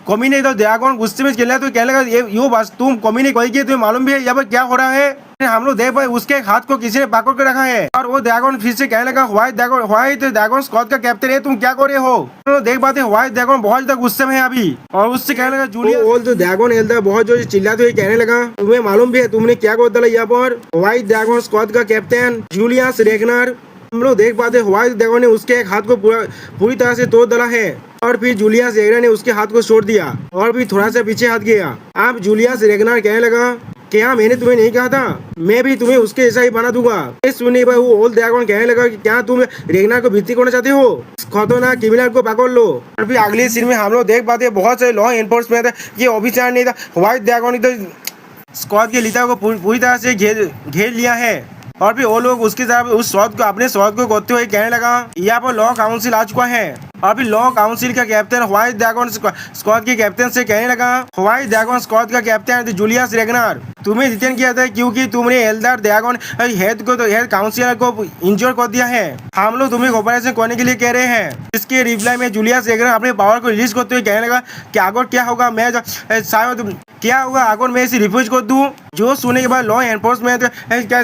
Speaker 1: कमी नहीं तो ड्रैगन गुस्से में चिल्ला तो कहने लगा यो बस तुम कमी नहीं कोई तुम्हें मालूम भी है यहाँ पर क्या हो रहा है। हम लोग देख पाए उसके हाथ को किसी ने पकड़ के रखा है और वो ड्रैगन फिर से कहने लगा व्हाइट ड्रैगन स्क्वाड का कैप्टन है तुम क्या कर रहे हो। तो देख पाते व्हाइट ड्रैगन बहुत ज्यादा गुस्से में है अभी और उससे कहने लगा जूलियस जो ड्रैगन हेल्थ बहुत जो चिल्लाते हुए कहने लगा तुम्हें मालूम भी है तुमने क्या कर डाला यहाँ पर। व्हाइट ड्रैगन स्क्वाड का कैप्टन जूलियस रेगनर। हम लोग देख पाते व्हाइट ड्रैगन ने उसके एक हाथ को पूरी तरह से तोड़ डाला है और फिर जूलियस रेगनर ने उसके हाथ को छोड़ दिया और फिर थोड़ा सा पीछे हट गया। अब जूलियस रेगनर कहने लगा क्या मैंने तुम्हें नहीं कहा था, मैं भी तुम्हें उसके जैसा ही बना दूंगा। इस सुनने पर वो ओल्ड ड्रैगन कहने लगा कि क्या तुम रेगनर को भर्ती करना चाहते हो, खतरनाक क्रिमिनल को पकड़ लो। और फिर अगले सीन में हम लोग देख पाते बहुत सारे लॉ एनफोर्समेंट ये ऑफिसर नहीं था व्हाइट ड्रैगन ने तो स्क्वाड के लीडर को पूरी तरह से घेर लिया है। और फिर वो लोग उसके साथ उस शॉट को अपने शॉट को करते हुए कहने लगा यहाँ पर लॉ काउंसिल आ चुका है और फिर लॉ काउंसिल का कैप्टन व्हाइट ड्रैगन स्क्वाड के कैप्टन से कहने लगा, व्हाइट ड्रैगन स्क्वाड का कैप्टन जूलियस रेगनर, तुम्हें डिटेन किया था क्योंकि तुमने एल्डर ड्रैगन हेड को हेड काउंसिलर को इंजोर कर दिया है। हम लोग तुम्हें ऑपरेशन करने के लिए कह रहे हैं। इसके रिप्लाई में जूलियस रेगनर अपने पावर को रिलीज करते हुए कहने लगा कि अगर क्या होगा, मैं शायद क्या होगा अगर मैं इसे रिफ्यूज कर दूं। जो सुनने के बाद लॉ एनफोर्समेंट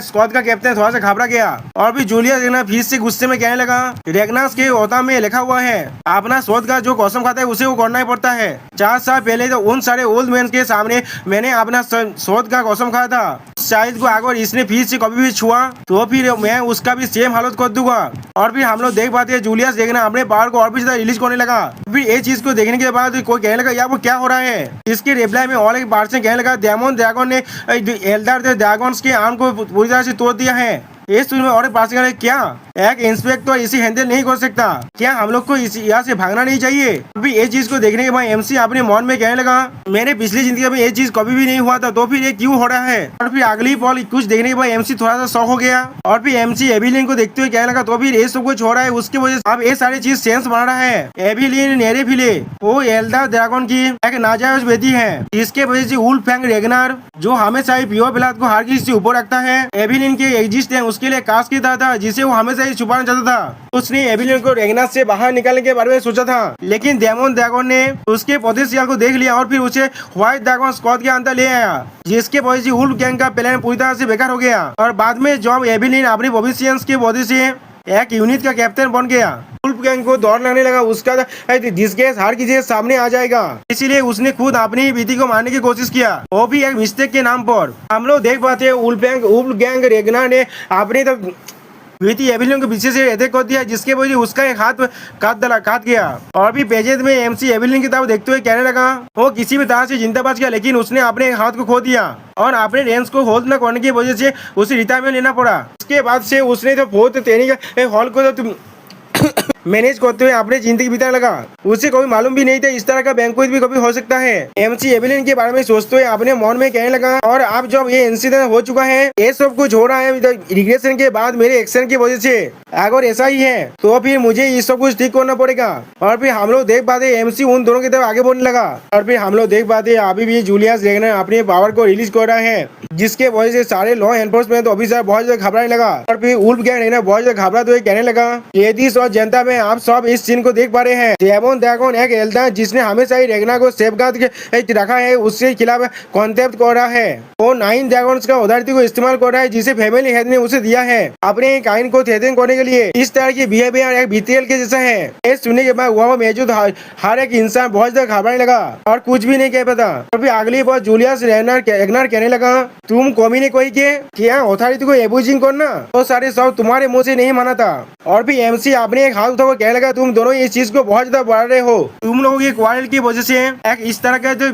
Speaker 1: स्क्वाड का कैप्टन थोड़ा सा घबरा गया और भी जूलियस रेगनर फिर से गुस्से में कहने लगा, रेगनर्स के ओता में लिखा हुआ है अपना शोध का जो कसम खाता है उसे वो करना ही पड़ता है। 4 साल पहले तो उन सारे ओल्ड मैन के सामने मैंने अपना शोध का कसम खाया था। शायद को अगर इसने फिर से कभी भी छुआ तो फिर मैं उसका भी सेम हालत कर दूंगा। और फिर हम लोग देख पाते हैं जूलियस रेगनर अपने पावर को और भी ज्यादा रिलीज करने लगा। फिर ये चीज को देखने के बाद कोई कहने लगा यार वो क्या हो रहा है। इसके रिप्लाई में और एक बार से कहने लगा, डेमन ड्रैगन ने एल्डर ड्रैगन्स के आर्म को पूरी तरह से तोड़ दिया है। इस में और पास क्या एक इंस्पेक्टर इसे हैंडल नहीं कर सकता, क्या हम लोग को यहाँ से भागना नहीं चाहिए। अभी ये चीज को देखने के बाद एमसी अपने मन में कहने लगा, मेरे पिछली जिंदगी में ये चीज कभी भी नहीं हुआ था तो फिर ये क्यों हो रहा है। और फिर अगली पल कुछ देखने के बाद एमसी थोड़ा सा शॉक हो गया और फिर एमसी एविलिन को देखते हुए कहने लगा, तो फिर ये सब कुछ हो रहा है उसकी वजह से अब ये सारी चीज सेंस बना रहा है। एविलिन नेरेफिले वो एल्डर ड्रैगन की एक नाजायज बेटी है, इसके वजह से वुल्फगैंग रेगनर जो हमेशा ही प्योर ब्लड को हर किसी से ऊपर रखता है, एविलिन के एग्जिस्टेंस उसके लिए कास्ट किया था जिसे वो हमेशा ही छुपाना चाहता था। उसने एविलिन को रेगनर से बाहर निकालने के बारे में सोचा था, लेकिन डेमन ड्रैगन ने उसके पोटेंशियल को देख लिया और फिर उसे व्हाइट ड्रैगन स्क्वाड के अंदर ले आया, जिसके वजह से वुल्फ गैंग का प्लान पूरी तरह से बेकार हो गया। और बाद में जब एविलिन अपनी भविष्य की वजह से एक यूनिट का कैप्टन बन गया, वुल्फ गैंग को दौड़ लगने लगा उसका डिस्गेस हर किसी के सामने आ जाएगा, इसीलिए उसने खुद अपनी बेटी को मारने की कोशिश किया, वो भी एक मिस्टेक के नाम पर। हम लोग देख पाते हैं वुल्फ गैंग रेगनर ने अपने बेटी एविलिन के पीछे से अटैक कर दिया, जिसके वजह से उसका एक हाथ काट गया। और भी पेजेस में एमसी एविलिन की तरफ देखते हुए कहने लगा, वो किसी भी तरह से जिंदा बच गया लेकिन उसने अपने हाथ को खो दिया और अपने रेंज को होल्ड न करने की वजह से उसे रिटायरमेंट लेना पड़ा। इसके बाद से उसने तो बहुत ट्रेनिंग हॉल को मैनेज करते हुए अपनी जिंदगी बिताने लगा। उसे कभी मालूम भी नहीं था इस तरह का बैंक्वेट भी कभी हो सकता है। एमसी एविलिन के बारे में सोचते हुए अपने मन में कहने लगा, और अब जब ये इंसिडेंट हो चुका है, ये सब कुछ हो रहा है रिग्रेशन के बाद मेरे एक्शन की वजह से, अगर ऐसा ही है तो फिर मुझे ये सब कुछ ठीक करना पड़ेगा। और फिर हम लोग देख पाते एमसी उन दोनों की तरफ आगे बढ़ने लगा। और फिर हम लोग देख पाते अभी भी जूलियस रेगनर अपने पावर को रिलीज कर रहा है, जिसके वजह से सारे लॉ एनफोर्समेंट ऑफिसर बहुत ज्यादा घबराने लगा। और फिर वुल्फ गैंग रेगनर बहुत ज्यादा घबराते हुए कहने लगा, लेडीज और जनता में आप सब इस सीन को देख पा रहे हैं। डेमन ड्रैगन एक एल्डर जिसने हमेशा ही रेगनर को सेफगार्ड रखा है, उसके खिलाफ कॉन्टेक्ट कर रहा है। वो 9 ड्रैगन्स का अथॉरिटी को इस्तेमाल कर रहा है जिसे फैमिली हेड ने उसे दिया है अपने काइन को थ्रेटन करने के लिए। इस तरह की बिहेवियर एक बीटीएल के जैसा है। ये सुनने के बाद वह मौजूद हर एक इंसान बहुत ज्यादा घबराने लगा और कुछ भी नहीं कह पाता। और फिर अगली बार जूलियस रेगनर कहने लगा, तुम कौमी ने कोई के क्या अथॉरिटी को एब्यूजिंग करना, तो सारे सब तुम्हारे मुंह से नहीं माना था। और फिर एमसी अपने एक हाथ उठा कहने लगा, तुम दोनों इस चीज को बहुत ज्यादा बढ़ा रहे हो। तुम लोगों की क्वारल की वजह से एक इस तरह का जो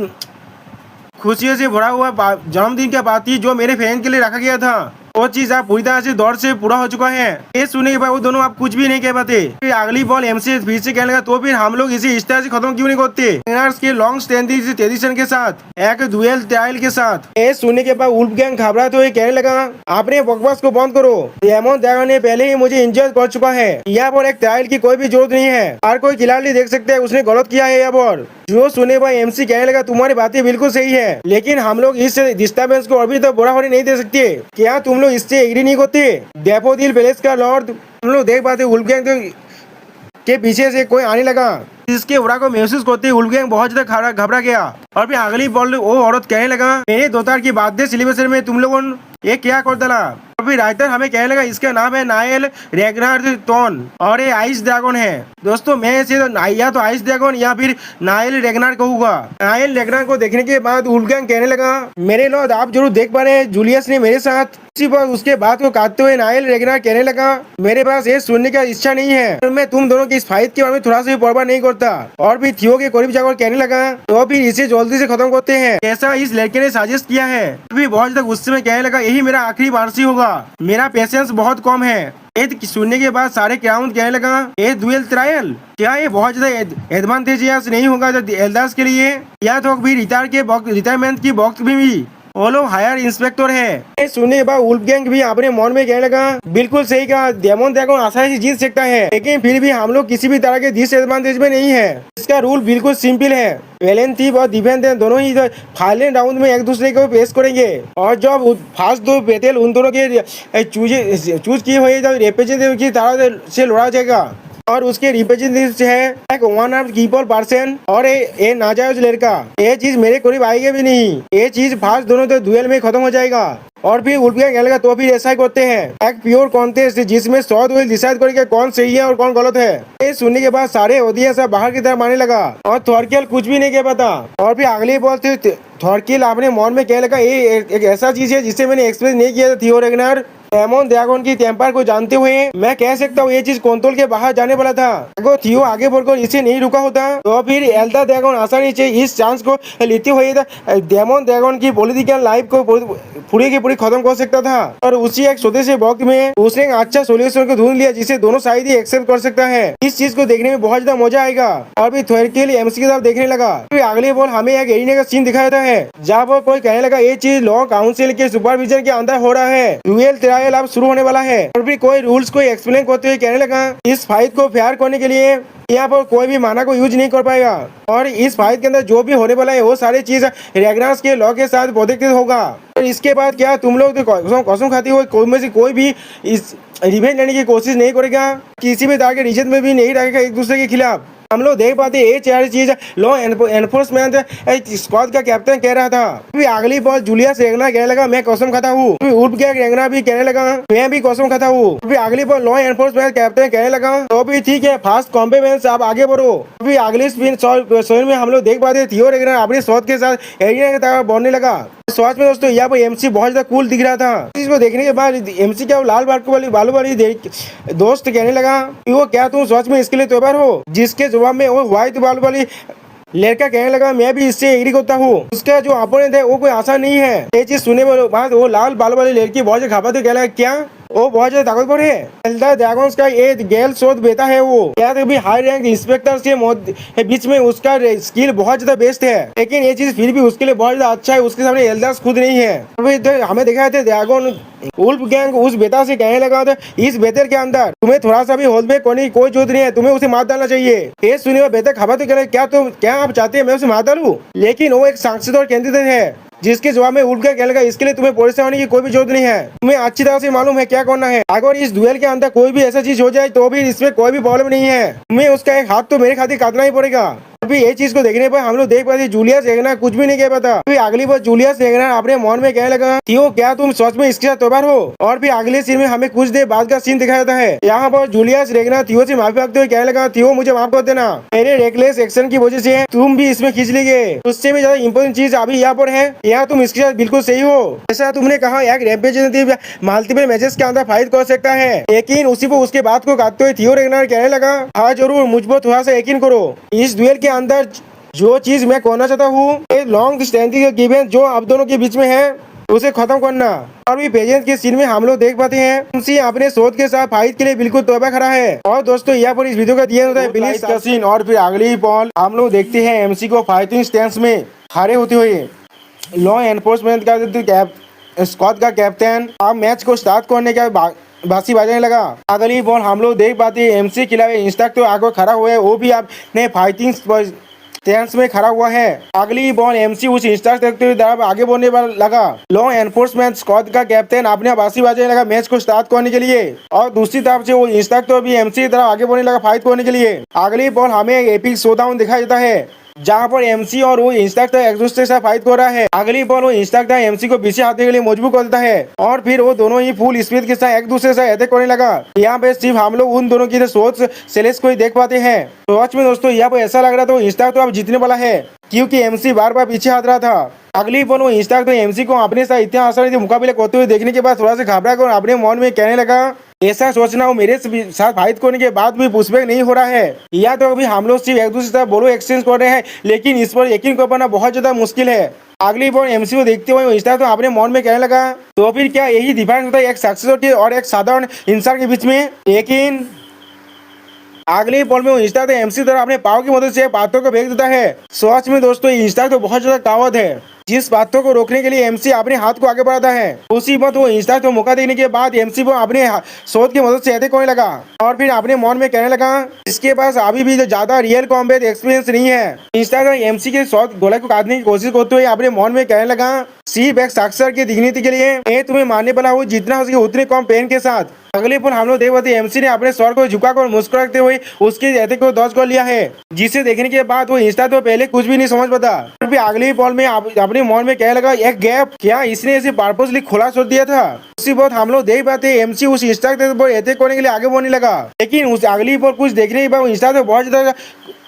Speaker 1: खुशियों से भरा हुआ जन्मदिन का पार्टी जो मेरे फैन के लिए रखा गया था, वो चीज आप पूरी तरह से दौड़ से पूरा हो चुका है। ये सुनने के बाद वो दोनों आप कुछ भी नहीं कह पाते। फिर अगली बॉल एमसी फिर से कहने लगा, तो फिर हम लोग इसे इस तरह से खत्म क्यों नहीं करते के लॉन्ग स्टैंडिंग ट्रेडिशन के साथ एक डुएल ट्रायल के साथ। ये सुनने के बाद वुल्फ गैंग घबराते हुए कहने लगा, आपने बकवास को बंद करो। डेमन ड्रैगन ने पहले ही मुझे इंजर कर चुका है, यहाँ पर एक ट्रायल की कोई भी जरूरत नहीं है। हर कोई खिलाड़ी देख सकते हैं उसने गलत किया है यहाँ पर। जो सुने भाई एमसी कहने लगा, तुम्हारी बातें बिल्कुल सही है, लेकिन हम लोग इस डिस्टर्बेंस को अभी तो बड़ा होने नहीं दे सकते। क्या तुम लोग इससे एग्री नहीं करते। डैफोडिल पैलेस का लॉर्ड हम लोग देख पाते वुल्फ गैंग के पीछे से कोई आने लगा, इसके उड़ा को महसूस करते वुल्फ गैंग बहुत ज्यादा घबरा गया। और फिर अगली बॉल वो औरत कहने लगा, मेरे दोतार की बर्थडे सेलिब्रेशन में तुम लोगों ये क्या कर डाला। अभी राइटर हमें कहने लगा, इसका नाम है नायल रेगनर टोन और ये आइस ड्रैगन है। दोस्तों मैं इसे या तो आइस ड्रैगन या फिर नायल रेगनर कहूंगा। नायल रेगनर को देखने के बाद वुल्फ गैंग कहने लगा, मेरे लॉर्ड आप जरूर देख पा रहे हैं जूलियस ने मेरे साथ। इसी पर उसके बात को काटते हुए नायल रेगनर कहने लगा, मेरे पास ये सुनने का इच्छा नहीं है, मैं तुम दोनों की इस फाइट के बारे में थोड़ा सा भी परवाह नहीं करता। और फिर थियो के करीब जाकर कहने लगा, तो फिर इसे जल्दी से खत्म करते हैं, ऐसा इस लड़के ने सजेस्ट किया है। फिर बहुत ज्यादा गुस्से में कहने लगा, यही मेरा आखिरी वार्षिक होगा, मेरा पेशेंस बहुत कम है। सुनने के बाद सारे क्राउन कहने लगा, ये डुएल ट्रायल क्या ये बहुत ज्यादा एडवांटेजियस नहीं होगा एल्डर्स के लिए, या तो भी रिटायरमेंट की वक्त भी वो लोग हायर इंस्पेक्टर है। ये सुनने के बाद वुल्फ गैंग भी अपने मन में कहने लगा, बिल्कुल सही कहा, डेमन ड्रैगन आसानी से जीत सकता है, लेकिन फिर भी हम लोग किसी भी तरह के डिसएडवांटेज में नहीं है। इसका रूल बिल्कुल सिंपल है, वेलेंथीव और डिफेंस दोनों ही फाइनल राउंड में एक दूसरे को पेश करेंगे, और जब फर्स्ट दो बैटल उन दोनों के चूज किए हुए रिप्रेजेंटेटिव की तरह से लड़ा जाएगा, और उसके रिप्रेजेंटेटिव है एक वन आर्म कीपर पर्सन और ये नाजायज लड़का। ये चीज मेरे करीब आएगी भी नहीं, ये चीज फास्ट दोनों तो डुएल में खत्म हो जाएगा। और फिर वुल्फ गैंग खेलेगा तो फिर ऐसा ही करते हैं, एक प्योर कॉन्टेस्ट जिसमें सॉद विल डिसाइड करेगा कौन सही है और कौन गलत है। ये सुनने के बाद सारे ऑडियंस बाहर की तरफ आने लगा, और थॉरकिल कुछ भी नहीं कह पाता। और फिर अगले बॉल थे थॉरकिल अपने मन में कह लगा, ये एक ऐसा चीज है जिसे मैंने एक्सप्लेन नहीं किया था थियो रैग्नार। डेमन ड्रैगन की टेम्पर को जानते हुए मैं कह सकता हूँ ये चीज कंट्रोल के बाहर जाने वाला था। अगर थियो आगे बढ़कर इसे नहीं रुका होता तो फिर एल्डर ड्रैगन आसानी से इस चांस को लेते हुए डेमन ड्रैगन की पॉलिटिकल लाइफ को पूरी की पूरी खत्म कर सकता था। और उसी एक छोटे से वक्त में उसने एक अच्छा सोल्यूशन को ढूंढ लिया जिसे दोनों साइड ही एक्सेप्ट कर सकता है। इस चीज को देखने में बहुत ज्यादा मजा आएगा। और फिर थोरकिल एमसी के साथ देखने लगा। फिर अगले बॉल हमें एक एरिना का सीन दिखाया जाता है जहाँ पर कोई कहने लगा ये चीज लॉ काउंसिल के सुपरविजन के अंदर हो रहा है, डुएल ट्रायल अब शुरू होने वाला है। और फिर कोई रूल्स को एक्सप्लेन करते हुए कहने लगा इस फाइट को फेयर करने के लिए यहाँ पर कोई भी माना को यूज नहीं कर पाएगा, और इस फाइट के अंदर जो भी होने वाला है वो सारी चीज रैग्नार्स के लॉ के साथ प्रोटेक्टेड होगा। और इसके बाद क्या तुम लोग तो कसम खाती हो कोई में से कोई भी इस रिवेंज लेने की कोशिश नहीं करेगा, किसी भी तरह के रीजन में भी नहीं रहेगा एक दूसरे के खिलाफ। हम लोग देख पाते ये चार चीज लॉ एनफोर्समेंट स्क्वाड का कैप्टन कह रहा था। फिर अगली बॉल जूलियस रैग्नार कहने लगा मैं कसम खाता हूँ। फिर वुल्फ गैंग रैग्नार भी कहने लगा मैं भी कसम खाता हूँ। फिर अगली बॉल लॉ एनफोर्समेंट कैप्टन कहने लगा तो भी ठीक है, फास्ट कॉम्प्लीमेंट्स आप आगे बढ़ो। फिर अगली स्पिन शॉट में हम लोग देख पाते थियो रैग्नार अपने शॉट के साथ एरिना की तरफ बढ़ने लगा। शॉट में दोस्तों यहाँ पर एमसी बहुत ज्यादा कूल दिख रहा था। इसको देखने के बाद एमसी क्या लाल बालू वाली दोस्त कहने लगा वो क्या तुम शॉट में इसके लिए तैयार हो, जिसके जवाब में वो व्हाइट बालू वाली लड़का कहने लगा मैं भी इससे एग्री करता हूँ, उसका जो अपोनेंट है वो कोई आसान नहीं है। ये चीज सुने बाद वो लाल बाल वाली लड़की बहुत घाबराती कहने लगा क्या वो बहुत ज्यादा ताकतवर है, एल्डर ड्रैगन्स का ये गेल शोध बेटा है वो, क्या तो भी हाई रैंक इंस्पेक्टर के बीच में उसका स्किल बहुत ज्यादा बेस्ट है, लेकिन ये चीज फिर भी उसके लिए बहुत ज्यादा अच्छा है, उसके सामने एल्डर्स खुद नहीं है। तो हमें देखा था ड्रैगन वुल्फ गैंग उस बेटा से कहने लगा था इस बेहतर के अंदर तुम्हें थोड़ा सा भी होल्ड बैक करने की कोई जरूरत नहीं है, तुम्हें उसे मार डालना चाहिए। ये सुने बेहतर खबर तो क्या आप चाहते हैं मैं उसे मार डालूं, लेकिन वो एक सांसद और कैंडिडेट है, जिसके जवाब में वुल्फ गैंग कहने लगा इसके लिए तुम्हें परेशान होने की कोई भी जरूरत नहीं है, तुम्हें अच्छी तरह से मालूम है क्या करना है। अगर इस डुएल के अंदर कोई भी ऐसा चीज हो जाए तो भी इसमें कोई भी प्रॉब्लम नहीं है, तुम्हें उसका एक हाथ तो मेरे खातिर काटना ही पड़ेगा। अभी ये चीज को देखने पर हम लोग देख पाते जूलियस रैग्नार कुछ भी नहीं कह पाता। फिर अगली बार जूलियस रैग्नार अपने मन में कहने लगा थियो क्या तुम सच में इसके साथ तैयार हो। और फिर अगले सीन में हमें कुछ देर बाद का सीन दिखाया जाता है। यहाँ पर जूलियस रैग्नार थियो से माफी मांगते हुए कहने लगा थियो मुझे माफ कर देना, मेरे रेकलेस एक्शन की वजह से तुम भी इसमें खींच ली गए। उससे भी ज्यादा इंपोर्टेंट चीज अभी यहाँ पर है, यहाँ तुम इसके साथ बिल्कुल सही हो। ऐसा तुमने कहा एक रिप्रेजेंटेटिव मल्टीपल मैचेस के अंदर फाइट कर सकता है, लेकिन उसी को उसके बात को काटते हुए थियो रैग्नार कहने लगा हाँ जरूर मुझ पर थोड़ा सा यकीन करो, इस डुएल के अंदर जो चीज मैं कहना चाहता हूँ लॉन्ग स्टैंडिंग गिवन जो आप दोनों के बीच में है उसे खत्म करना। और भी पेजेंट के सीन में हम लोग देख पाते हैं उनसे अपने शोध के साथ फाइट के लिए बिल्कुल तौबा खड़ा है। और दोस्तों यहाँ पर इस वीडियो का दिया होता है प्लीज का सीन। और फिर अगली बॉल हम लोग देखते हैं एमसी को फाइटिंग स्टैंस में हारे होते हुए लॉ एनफोर्समेंट का स्क्वाड का कैप्टन अब मैच को स्टार्ट करने का बासी बजाने लगा। अगली बॉल हम लोग देख पाते हैं एमसी के अलावा इंस्ट्रक्टर आगे खड़ा हुआ है, वो भी अपने फाइटिंग स्टैंस में खड़ा हुआ है। अगली बॉल एमसी उस इंस्ट्रक्टर तरफ आगे बढ़ने लगा। लॉ एनफोर्समेंट स्क्वाड का कैप्टन अपने बासी बजाने लगा मैच को स्टार्ट करने के लिए, और दूसरी तरफ से वो इंस्ट्रक्टर भी एमसी की तरफ आगे बढ़ने लगा फाइट करने के लिए। अगली बॉल हमें एपिक शोडाउन दिखाई देता है जहाँ पर एमसी और वो इंस्ट्रक्टर एक दूसरे से फाइट कर रहा है। अगली बॉल वो इंस्ट्रक्टर एमसी को पीछे आने के लिए मजबूर कर देता है, और फिर वो दोनों ही फुल स्पीड के साथ एक दूसरे से अटैक करने लगा। यहाँ पे सिर्फ हम लोग उन दोनों की सोच सेलेस को ही देख पाते हैं। सोच में दोस्तों यहाँ पर ऐसा लग रहा था इंस्ट्रक्टर अब जीतने वाला है, क्योंकि एमसी बार बार पीछे हट रहा था। अगली बॉल वो इंस्ट्रक्टर एमसी को अपने साथ इतना आसानी से मुकाबले करते हुए देखने के बाद थोड़ा सा घबरा कर अपने मन में कहने लगा ऐसा सोचना हो मेरे साथ फाइट करने के बाद भी पुशबैक नहीं हो रहा है, या तो अभी हम लोग सिर्फ एक दूसरे से बोलो एक्सचेंज कर रहे हैं, लेकिन इस पर यकीन कर पाना बहुत ज्यादा मुश्किल है। अगली बॉल एमसी को देखते हुए इंस्ट्रक्टर अपने मन में कहने लगा तो फिर क्या यही डिफरेंस होता है एक सक्सेसफुल और एक साधारण इंसान के बीच में। लेकिन अगले पल में वो इंस्टा तो एमसी तरह अपने पाव की मदद से बातों को फेंक देता है। सच में दोस्तों इंस्टा तो बहुत ज्यादा कावत है। जिस बातों को रोकने के लिए एमसी अपने हाथ को आगे बढ़ाता है, उसी वक्त वो इंस्टा को मौका देने के बाद एमसी को अपने शोध की मदद से अटैक होने लगा और फिर अपने मन में कहने लगा इसके पास अभी भी ज्यादा रियल कॉम्बैट एक्सपीरियंस नहीं है। इंस्टाग्राम एमसी के शोध गोला को काटने की कोशिश करते हुए अपने मन में कहने लगा सिर्फ एक साक्षर की डिग्निटी के लिए मैं तुम्हें मारने वाला हूँ, जितना हो सके उतने कम पेन के साथ। अगले पल हम लोग देख पाते एमसी ने अपने स्वर को झुकाकर मुस्कुराते हुए उसके अटैक को दर्ज कर लिया है, जिसे देखने के बाद वो इंस्टा तो पहले कुछ भी नहीं समझ पाता। फिर अगले पल में अपने मन में कहने लगा एक गैप, क्या इसने इसे पर्पसली खुला छोड़ दिया था। उसी बात हम लोग देख पाते एमसी उस इंस्टा के ऊपर अटैक करने के लिए आगे बढ़ने लगा, लेकिन उस अगली पल कुछ देखने के बाद इंस्टा तो बहुत ज्यादा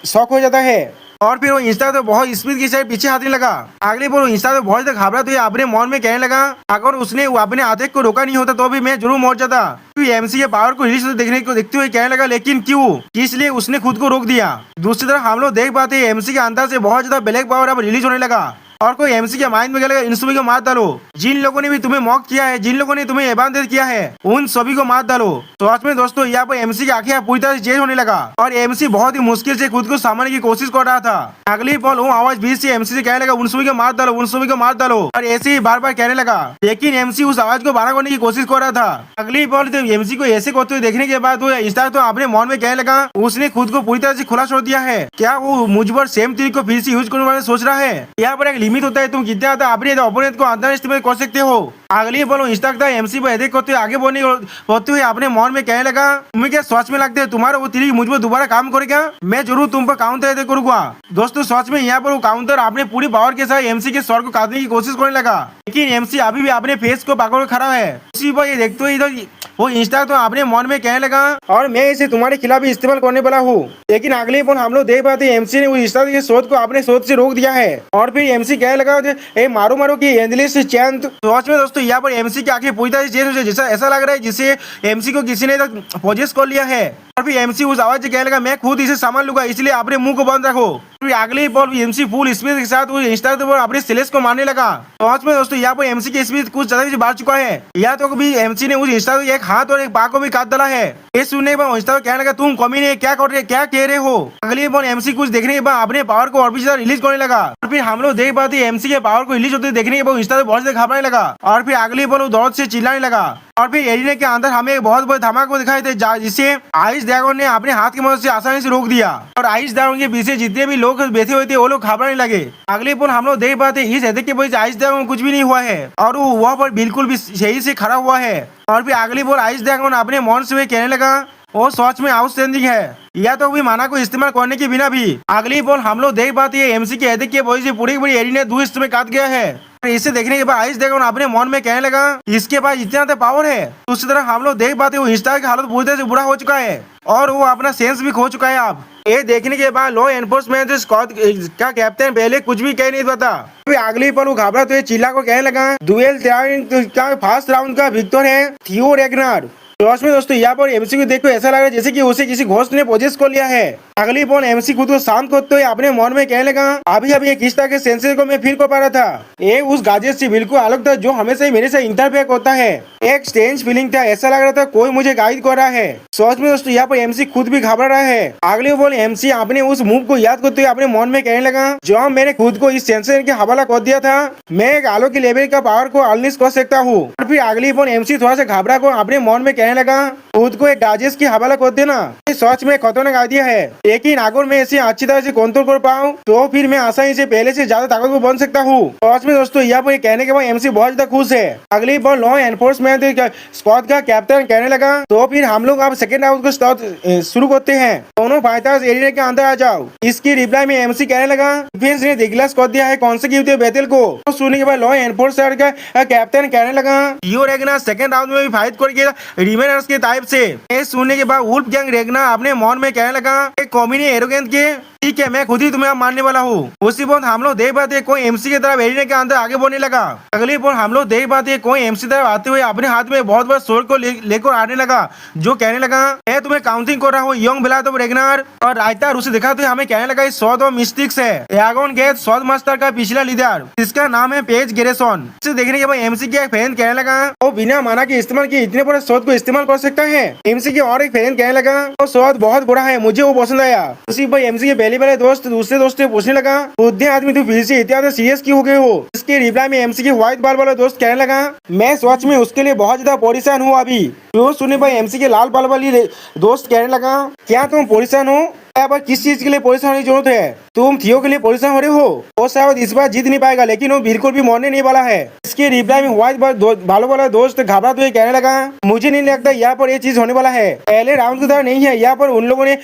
Speaker 1: शॉक हो जाता है और फिर वो इंस्टा तो बहुत स्पीड के साथ पीछे आने लगा। अगले पर वो इंस्टा तो बहुत ज्यादा घबरा तो अपने मन में कहने लगा अगर उसने अपने अटैक को रोका नहीं होता तो भी मैं जरूर मर जाता। एमसी के पावर को रिलीज देखते हुए कहने लगा लेकिन क्यों, इसलिए उसने खुद को रोक दिया। दूसरी तरफ हम लोग देख पाते एमसी के अंदर से बहुत ज्यादा ब्लैक पावर अब रिलीज होने लगा और कोई एमसी के माइंड में कहने लगा इन सभी को मार डालो, जिन लोगों ने भी तुम्हें मॉक किया है, जिन लोगों ने तुम्हें एबांदेज किया है, उन सभी को मार डालो। तो आज में दोस्तों यहाँ पर एमसी की आंखें पूरी तरह से चेंज होने लगा और एमसी बहुत ही मुश्किल से खुद को संभालने की कोशिश कर रहा था। अगली पल वो आवाज बीच से एमसी से कहने लगा उन सभी को मार डालो, उन सभी को मार डालो, और ऐसे ही बार बार कहने लगा, लेकिन एमसी उस आवाज को बड़ा करने की कोशिश कर रहा था। अगली पल तो एमसी को ऐसे करते हुए देखने के बाद वो इंस्टा तो अपने मन में कहने लगा उसने खुद को पूरी तरह से खुला छोड़ दिया है, क्या वो मुझ पर सेम तरीके को फिर से यूज करने वाले सोच रहा है। यहाँ पर एक लिमिट होता है, तुम कितना अपने ओपोनेंट को अंडर एस्टिमेट कर सकते हो। अगली पल इंस्टा एमसी पर अटैक करते हुए आगे बढ़ते हुए अपने मन में कहने लगा तुम्हें क्या सच में लगता है तुम्हारा वो तीर मुझ पर दोबारा काम करेगा, मैं जरूर तुम पर काउंटर अटैक करूंगा। दोस्तों सच में यहाँ पर वो काउंटर अपने पूरी पावर के साथ एमसी के स्वर को काटने की कोशिश करने लगा, लेकिन एमसी अभी भी अपने फेस को पकड़ खड़ा है। उसी पर ये देखते हुए इधर वो इंस्टा तो अपने मन में कहने लगा और मैं इसे तुम्हारे खिलाफ इस्तेमाल करने वाला हूँ। लेकिन अगले पल हम लोग देख पाते एमसी ने उस इंस्टा के शोध को अपने शोध से रोक दिया है और फिर एमसी कहने लगा ए मारो मारो की एंजलिस चैंद। तो आज में दोस्तों यहाँ पर एमसी की आंखें पूरी तरह से चेंज हो जाए, जैसा ऐसा लग रहा है जिसे एमसी को किसी ने पोजेस कर लिया है और फिर एमसी उस आवाज से कहने लगा मैं खुद इसे सामान लूंगा, इसलिए अपने मुंह को बंद रखो। फिर अगले पल एमसी फुल स्पीड के साथ इंस्टा पर अपने सेलेस को मारने लगा। तो आज में दोस्तों यहाँ पर एमसी की स्पीड कुछ ज्यादा से बढ़ चुका है, या तो भी एमसी ने उस इंस्टा को एक हाथ और एक पाँव को भी काट डाला है। ये सुनने के बाद इंस्टा कहने लगा तुम कमीने क्या कर रहे, क्या कह रहे हो। अगले पल एमसी कुछ देखने के बाद अपने पावर को और भी ज्यादा रिलीज करने लगा और फिर हम लोग देख पाते एमसी के पावर को रिलीज होते देखने के बाद इंस्टा बहुत ज्यादा घबराने लगा और फिर अगले पल वो दर्द से चिल्लाने लगा और फिर एरिना के अंदर हमें एक बहुत बड़े धमाके दिखाई थे, जिसे आइस ड्रैगन ने अपने हाथ की मदद से आसानी से रोक दिया और आइस ड्रैगन के पीछे जितने भी लोग बैठे हुए थे वो लोग घबराने लगे। अगले पल हम लोग देख पाते इस अटैक के वजह से आइस ड्रैगन कुछ भी नहीं हुआ है और वो वहाँ पर बिल्कुल भी सही से खड़ा हुआ है और फिर अगली पल आइस ड्रैगन अपने मन से कहने लगा वो सच में आउटस्टैंडिंग है, या तो भी माना को इस्तेमाल करने के बिना भी। अगली पल हम लोग देख पाते हैं एमसी के अटैक की वजह से पूरी पूरी एरिना दो हिस्से में काट गया है। इसे देखने के बाद आइस ड्रैगन अपने मन में कहने लगा इसके पास इतना तो पावर है। उसी तरह हम लोग देख पाते वो इंस्टा की हालत पूरी तरह से बुरा हो चुका है और वो अपना सेंस भी खो चुका है। अब ये देखने के बाद लॉ एनफोर्समेंट स्क्वाड का कैप्टन पहले कुछ भी कह नहीं पाता। फिर अगली पल वो घबरा तो चिल्ला को कहने लगा डुएल का फर्स्ट राउंड का विक्टर है थियो रैग्नार। तो दोस्तों यहाँ पर एमसी को देखो ऐसा लग रहा है जैसे कि उसे किसी घोस्ट ने पोजेस कर लिया है। अगली पल एमसी खुद को शांत करते हुए अपने मन में कहने लगा अभी अभी एक किस तरह के सेंसर को मैं फील कर पा रहा था, ये उस गाजेट से बिल्कुल अलग था जो हमेशा ही मेरे से इंटरफेयर होता है। एक स्ट्रेंज फीलिंग था, ऐसा लग रहा था कोई मुझे गाइड कर रहा है। सच में दोस्तों यहाँ पर एमसी खुद भी घबरा रहा है। अगले पल एमसी अपने उस मूव को याद करते हुए अपने मन में कहने लगा जो मैंने खुद को इस सेंसर के हवाला कर दिया था मैं एक आलो की लेवल का पावर को अनलिश कर सकता हूँ। और फिर अगली पल एमसी थोड़ा सा घबरा कर अपने मन में कहने लगा खुद को एक गाजेस की हवाला कर देना सच में खतरनाक आइडिया है, लेकिन अगर मैं इसे अच्छी तरह से कंट्रोल कर पाऊँ तो फिर मैं आसानी से पहले से ज्यादा ताकतवर बन सकता हूँ। सच में दोस्तों यहाँ पर कहने के बाद एमसी बहुत ज्यादा खुश है। अगली बार लॉ एनफोर्समेंट स्क्वाड का कैप्टन कहने लगा तो फिर हम लोग अब सेकेंड राउंड को स्टार्ट शुरू करते हैं, दोनों फाइटर्स एरिया के अंदर आ जाओ। इसकी रिप्लाई में एमसी कहने लगा डिफेंस ने डिक्लेयर कर दिया है कॉन्सेक्यूटिव बैटल को। तो सुनने के बाद लॉ एनफोर्समेंट का कैप्टन कहने लगा थियो रैग्नार सेकेंड राउंड में भी फाइट करके रिमेनर्स के टाइप से। सुनने के बाद वुल्फ गैंग रैग्नार अपने मन में कहने लगा एक कॉमिनी एरोगेंट के ठीक है मैं खुद ही तुम्हें मारने वाला हूँ। उसी पर हम लोग देख पाते कोई एमसी की तरफ एरिना के अंदर आगे बढ़ने लगा। अगली पर हम लोग देख पाते कोई एमसी तरफ आते हुए अपने हाथ में बहुत बड़ा सोर्ड को लेकर आने लगा जो कहने लगा मैं तुम्हें काउंटिंग कर रहा हूँ यंग ब्लड ऑफ रैग्नार। और राइटर उसे दिखाते हुए हमें कहने लगा इस स्वॉर्ड ऑफ मिस्टिक्स है ड्रैगन गेट स्वॉर्ड मास्टर का पिछला लीडर जिसका नाम है पेज गेरेसन। इसे देखने के बाद एमसी के एक फैन कहने लगा वो बिना माना के इस्तेमाल किए इतने बड़े स्वॉर्ड को इस्तेमाल कर सकता है। एमसी के और एक फैन कहने लगा वो स्वाद बहुत बुरा है, मुझे वो पसंद आया। उसी पर एमसी के पहले वाले दोस्त दूसरे दोस्त से पूछने लगा, बुद्धे आदमी तू फिर से इतना सीरियस क्यों हो गए हो? इसके रिप्लाई में एमसी के व्हाइट बाल वाला दोस्त कहने लगा, मैं सच में उसके लिए बहुत ज्यादा परेशान हूँ अभी। तो सुनने पर एमसी के लाल बाल वाली दोस्त कहने लगा, क्या तुम परेशान हो? पर किस चीज के लिए परेशान होने की जरूरत है? तुम थियो के लिए परेशान हो रहे हो? वो शायद इस बार जीत नहीं पाएगा, लेकिन वो बिल्कुल भी मरने नहीं वाला है। इसके रिप्लाई में व्हाइट बालों वाला दोस्त घबराते हुए कहने लगा, मुझे नहीं लगता यहाँ पर ये चीज होने वाला है। पहले राउंड की तरह नहीं है, यहाँ पर उन लोगों ने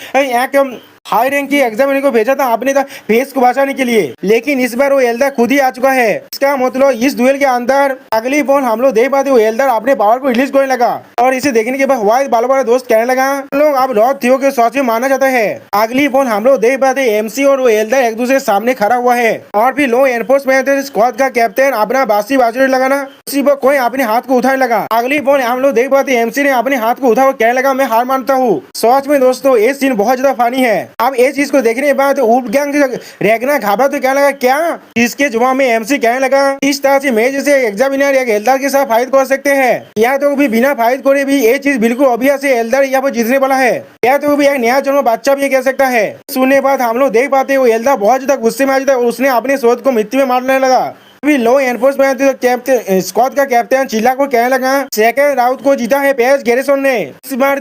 Speaker 1: हाई रैंक की एग्जामिनर को भेजा था अपने फेस को बचाने के लिए, लेकिन इस बार वो एल्डर खुद ही आ चुका है। इसका मतलब इस डुएल के अंदर अगली बॉल हम लोग देख पाते वो एल्डर अपने पावर को रिलीज करने लगा। और इसे देखने के बाद व्हाइट बालों वाला दोस्त कहने लगा, लोग अब लॉर्ड थियो के सच में माना जाता है। अगली बॉल हम लोग देख पाते एमसी और वो एल्डर एक दूसरे सामने खड़ा हुआ है और फिर लो एनफोर्समेंट स्क्वाड का कैप्टन अपना बासी बाजू लगाना, उसी पर कोई अपने हाथ को उठाने लगा। अगली बॉल हम लोग देख पाते एमसी ने अपने हाथ को उठा कहने लगा, मैं हार मानता हूँ। सच में दोस्तों ये सीन बहुत ज्यादा फनी है। अब ये चीज को देखने के बाद वुल्फ गैंग रेगना घाबरा तो कहने लगा, क्या? इसके जवाब में एमसी कहने लगा, इस तरह से मैं जैसे एग्जामिनर एक एल्डर के साथ फाइट कर सकते हैं, या तो भी बिना फाइट करे भी ये चीज बिल्कुल ऑब्वियस है, एल्डर यहाँ पर जीतने वाला है, या तो भी एक नया जन्म बच्चा भी कह सकता है। सुनने बाद हम लोग देख पाते वो एल्डर बहुत ज्यादा गुस्से में आ जाता है, उसने अपने शोध को मिट्टी में मारने लगा। अभी लो एनफोर्समेंट कैप्टन स्क्वाड का कैप्टन चिल्ला को कहने लगा, सेकंड राउंड को जीता है पेज गैरिसन ने। इस बार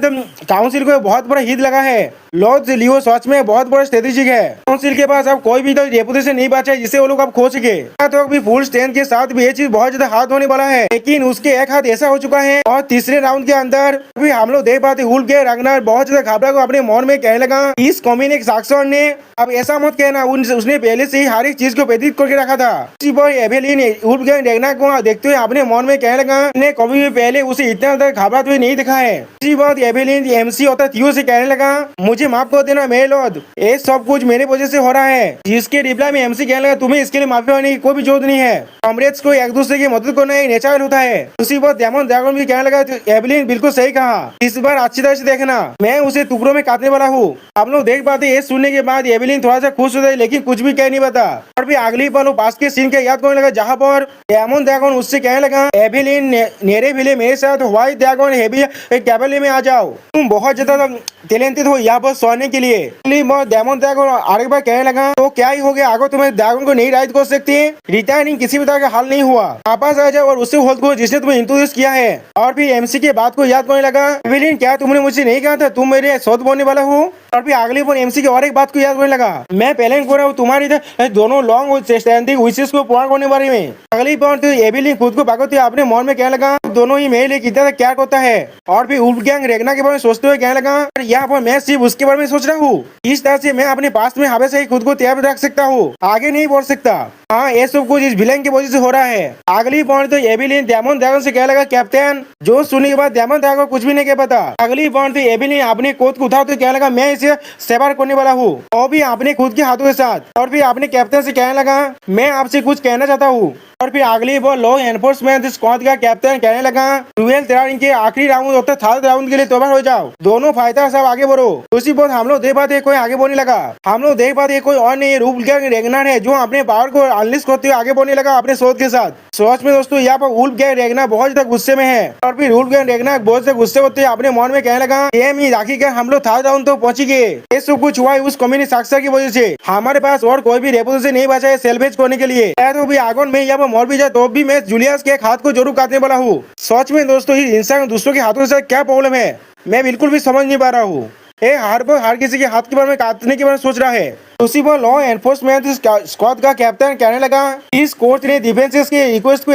Speaker 1: काउंसिल को बहुत बड़ा हिट लगा है। लॉर्ड लियो सच में बहुत बड़ा स्ट्रेटेजिक है। काउंसिल के पास अब कोई भी तो रेपुटेशन नहीं बचा है जिसे वो लोग अब खो सके। तो अभी फुल स्ट्रेंथ के साथ भी ये चीज बहुत ज्यादा हाथ होने वाला है, लेकिन उसके एक हाथ ऐसा हो चुका है। और तीसरे राउंड के अंदर अभी हम लोग देख पाते वुल्फ गैंग रगनार बहुत ज्यादा घबरा को अपने मन में कहने लगा, इस कॉम्युनिक साक्षर ने अब ऐसा मत कहना, उसने पहले से ही हर एक चीज को प्रेडिक्ट करके रखा था। एवेलिन वुल्फ गैंग रगनार को देखते हुए अपने मन में कहने लगा, ने कभी भी पहले उसे इतना ज्यादा घबराते हुए नहीं देखा है। इसी बात एवेलिन एमसी और थियो से कहने लगा, मुझे माफ कर देना मेरे लॉर्ड, ये सब कुछ मेरे वजह से हो रहा है। जिसके रिप्लाई में एमसी कहने लगा, तुम्हें इसके लिए माफी मांगने की कोई भी जरूरत नहीं है, कॉमरेड्स को एक दूसरे की मदद करना एक नेचुरल होता है। उसी बात डेमन ड्रैगन भी कहने लगा, एवेलिन बिल्कुल सही कहा, इस बार अच्छी तरह से देखना, मैं उसे टुकड़ों में काटने वाला हूँ। आप लोग देख पाते ये सुनने के बाद एवेलिन थोड़ा सा खुश हो गई, लेकिन कुछ भी कह नहीं पाता। और फिर अगली पल पास के सीन के याद करने लगा, जहाँ पर डेमन ड्रैगन उससे कहने लगा, एवेलिन नेरे भिले मेरे साथ व्हाइट ड्रैगन हेवी कैवलरी में आ जाओ, तुम बहुत ज्यादा टैलेंटेड हो यहाँ पर सोने के लिए। डेमन ड्रैगन आरेक बार कहने लगा, तो क्या ही हो गया, अगर तुम्हें ड्रैगन को नहीं राइड कर सकते, रिटायरिंग किसी भी तरह का हाल नहीं हुआ, वापस आ जाओ और उससे होल्ड करो जिसने तुम्हें इंट्रोड्यूस किया है। और फिर एमसी के बात को याद करने लगा, एवेलिन क्या तुमने मुझसे नहीं कहा था तुम मेरे शोध बोलने वाला हो? और फिर अगले पर एमसी के और एक बात को याद करने लगा, मैं पहले कर रहा हूँ तुम्हारी दोनों लॉन्ग स्टैंडिंग विशेष को पूरा करने बारे में। अगली पर एवेलिन खुद को भागते अपने मन में कहने लगा, दोनों ही मेरे लिए कितना क्या करता है। और फिर वुल्फ गैंग रेगना के बारे में सोचते हुए कहने लगा, यहाँ पर मैं सिर्फ उसके बारे में सोच रहा हूँ, इस तरह से मैं अपने पास में हमेशा ही खुद को तैयार रख सकता हूँ, आगे नहीं बढ़ सकता। हाँ ये सब कुछ इस विलेन की वजह से हो रहा है। अगली पॉइंट तो एवेलिन डेमन ड्रैगन से कहने लगा, कैप्टन, जो सुनने के बाद डेमन ड्रैगन कुछ भी नहीं कह पाता। अगली पॉइंट तो एवेलिन अपने कोट को उठाते कहने लगा, मैं इसे सेवार करने वाला हूँ, और भी अपने खुद के हाथों के साथ। और फिर अपने कैप्टन से कहने लगा, मैं आपसे कुछ कहना चाहता हूँ। और फिर अगली बार लॉ एनफोर्समेंट स्क्वाड का कैप्टन कहने लगा, 12th राउंड के आखिरी राउंड होता है, 3rd राउंड के लिए तैयार हो जाओ, दोनों फाइटर सब आगे बढ़ो। उसी पर हम लोग देख पाते कोई आगे बढ़ने लगा, हम लोग देख पाते कोई और नहीं, वुल्फ गैंग रेगनार है जो अपने पावर को अनलिस्ट करते हुए आगे बढ़ने लगा अपने शोध के साथ। सोच में दोस्तों यहाँ पर वुल्फ गैंग रेगनार बहुत ज्यादा गुस्से में है। और फिर वुल्फ गैंग रेगनार बहुत से गुस्से होते हुए अपने मन में कहने लगा, राखी का हम लोग 3rd राउंड तो पहुंच गए, ये सब कुछ हुआ है उस कम्युनिस्ट साक्षर की वजह से, हमारे पास और कोई भी रेपुटेशन नहीं बचा है सेल्वेज करने के लिए। तो भी आगन में यहाँ पर मर भी जाए तो भी मैं जूलियस के हाथ को जरूर काटने वाला हूँ। सच में दोस्तों इस इंसान दूसरों के हाथों से क्या प्रॉब्लम है, मैं बिल्कुल भी समझ नहीं पा रहा हूँ। हर किसी के हाथ के बारे में काटने के बारे में सोच रहा है। उसी पर लॉ एनफोर्समेंट स्क्वाड का कैप्टन कहने लगा, इस कोर्ट ने डिफेंसेस के रिक्वेस्ट को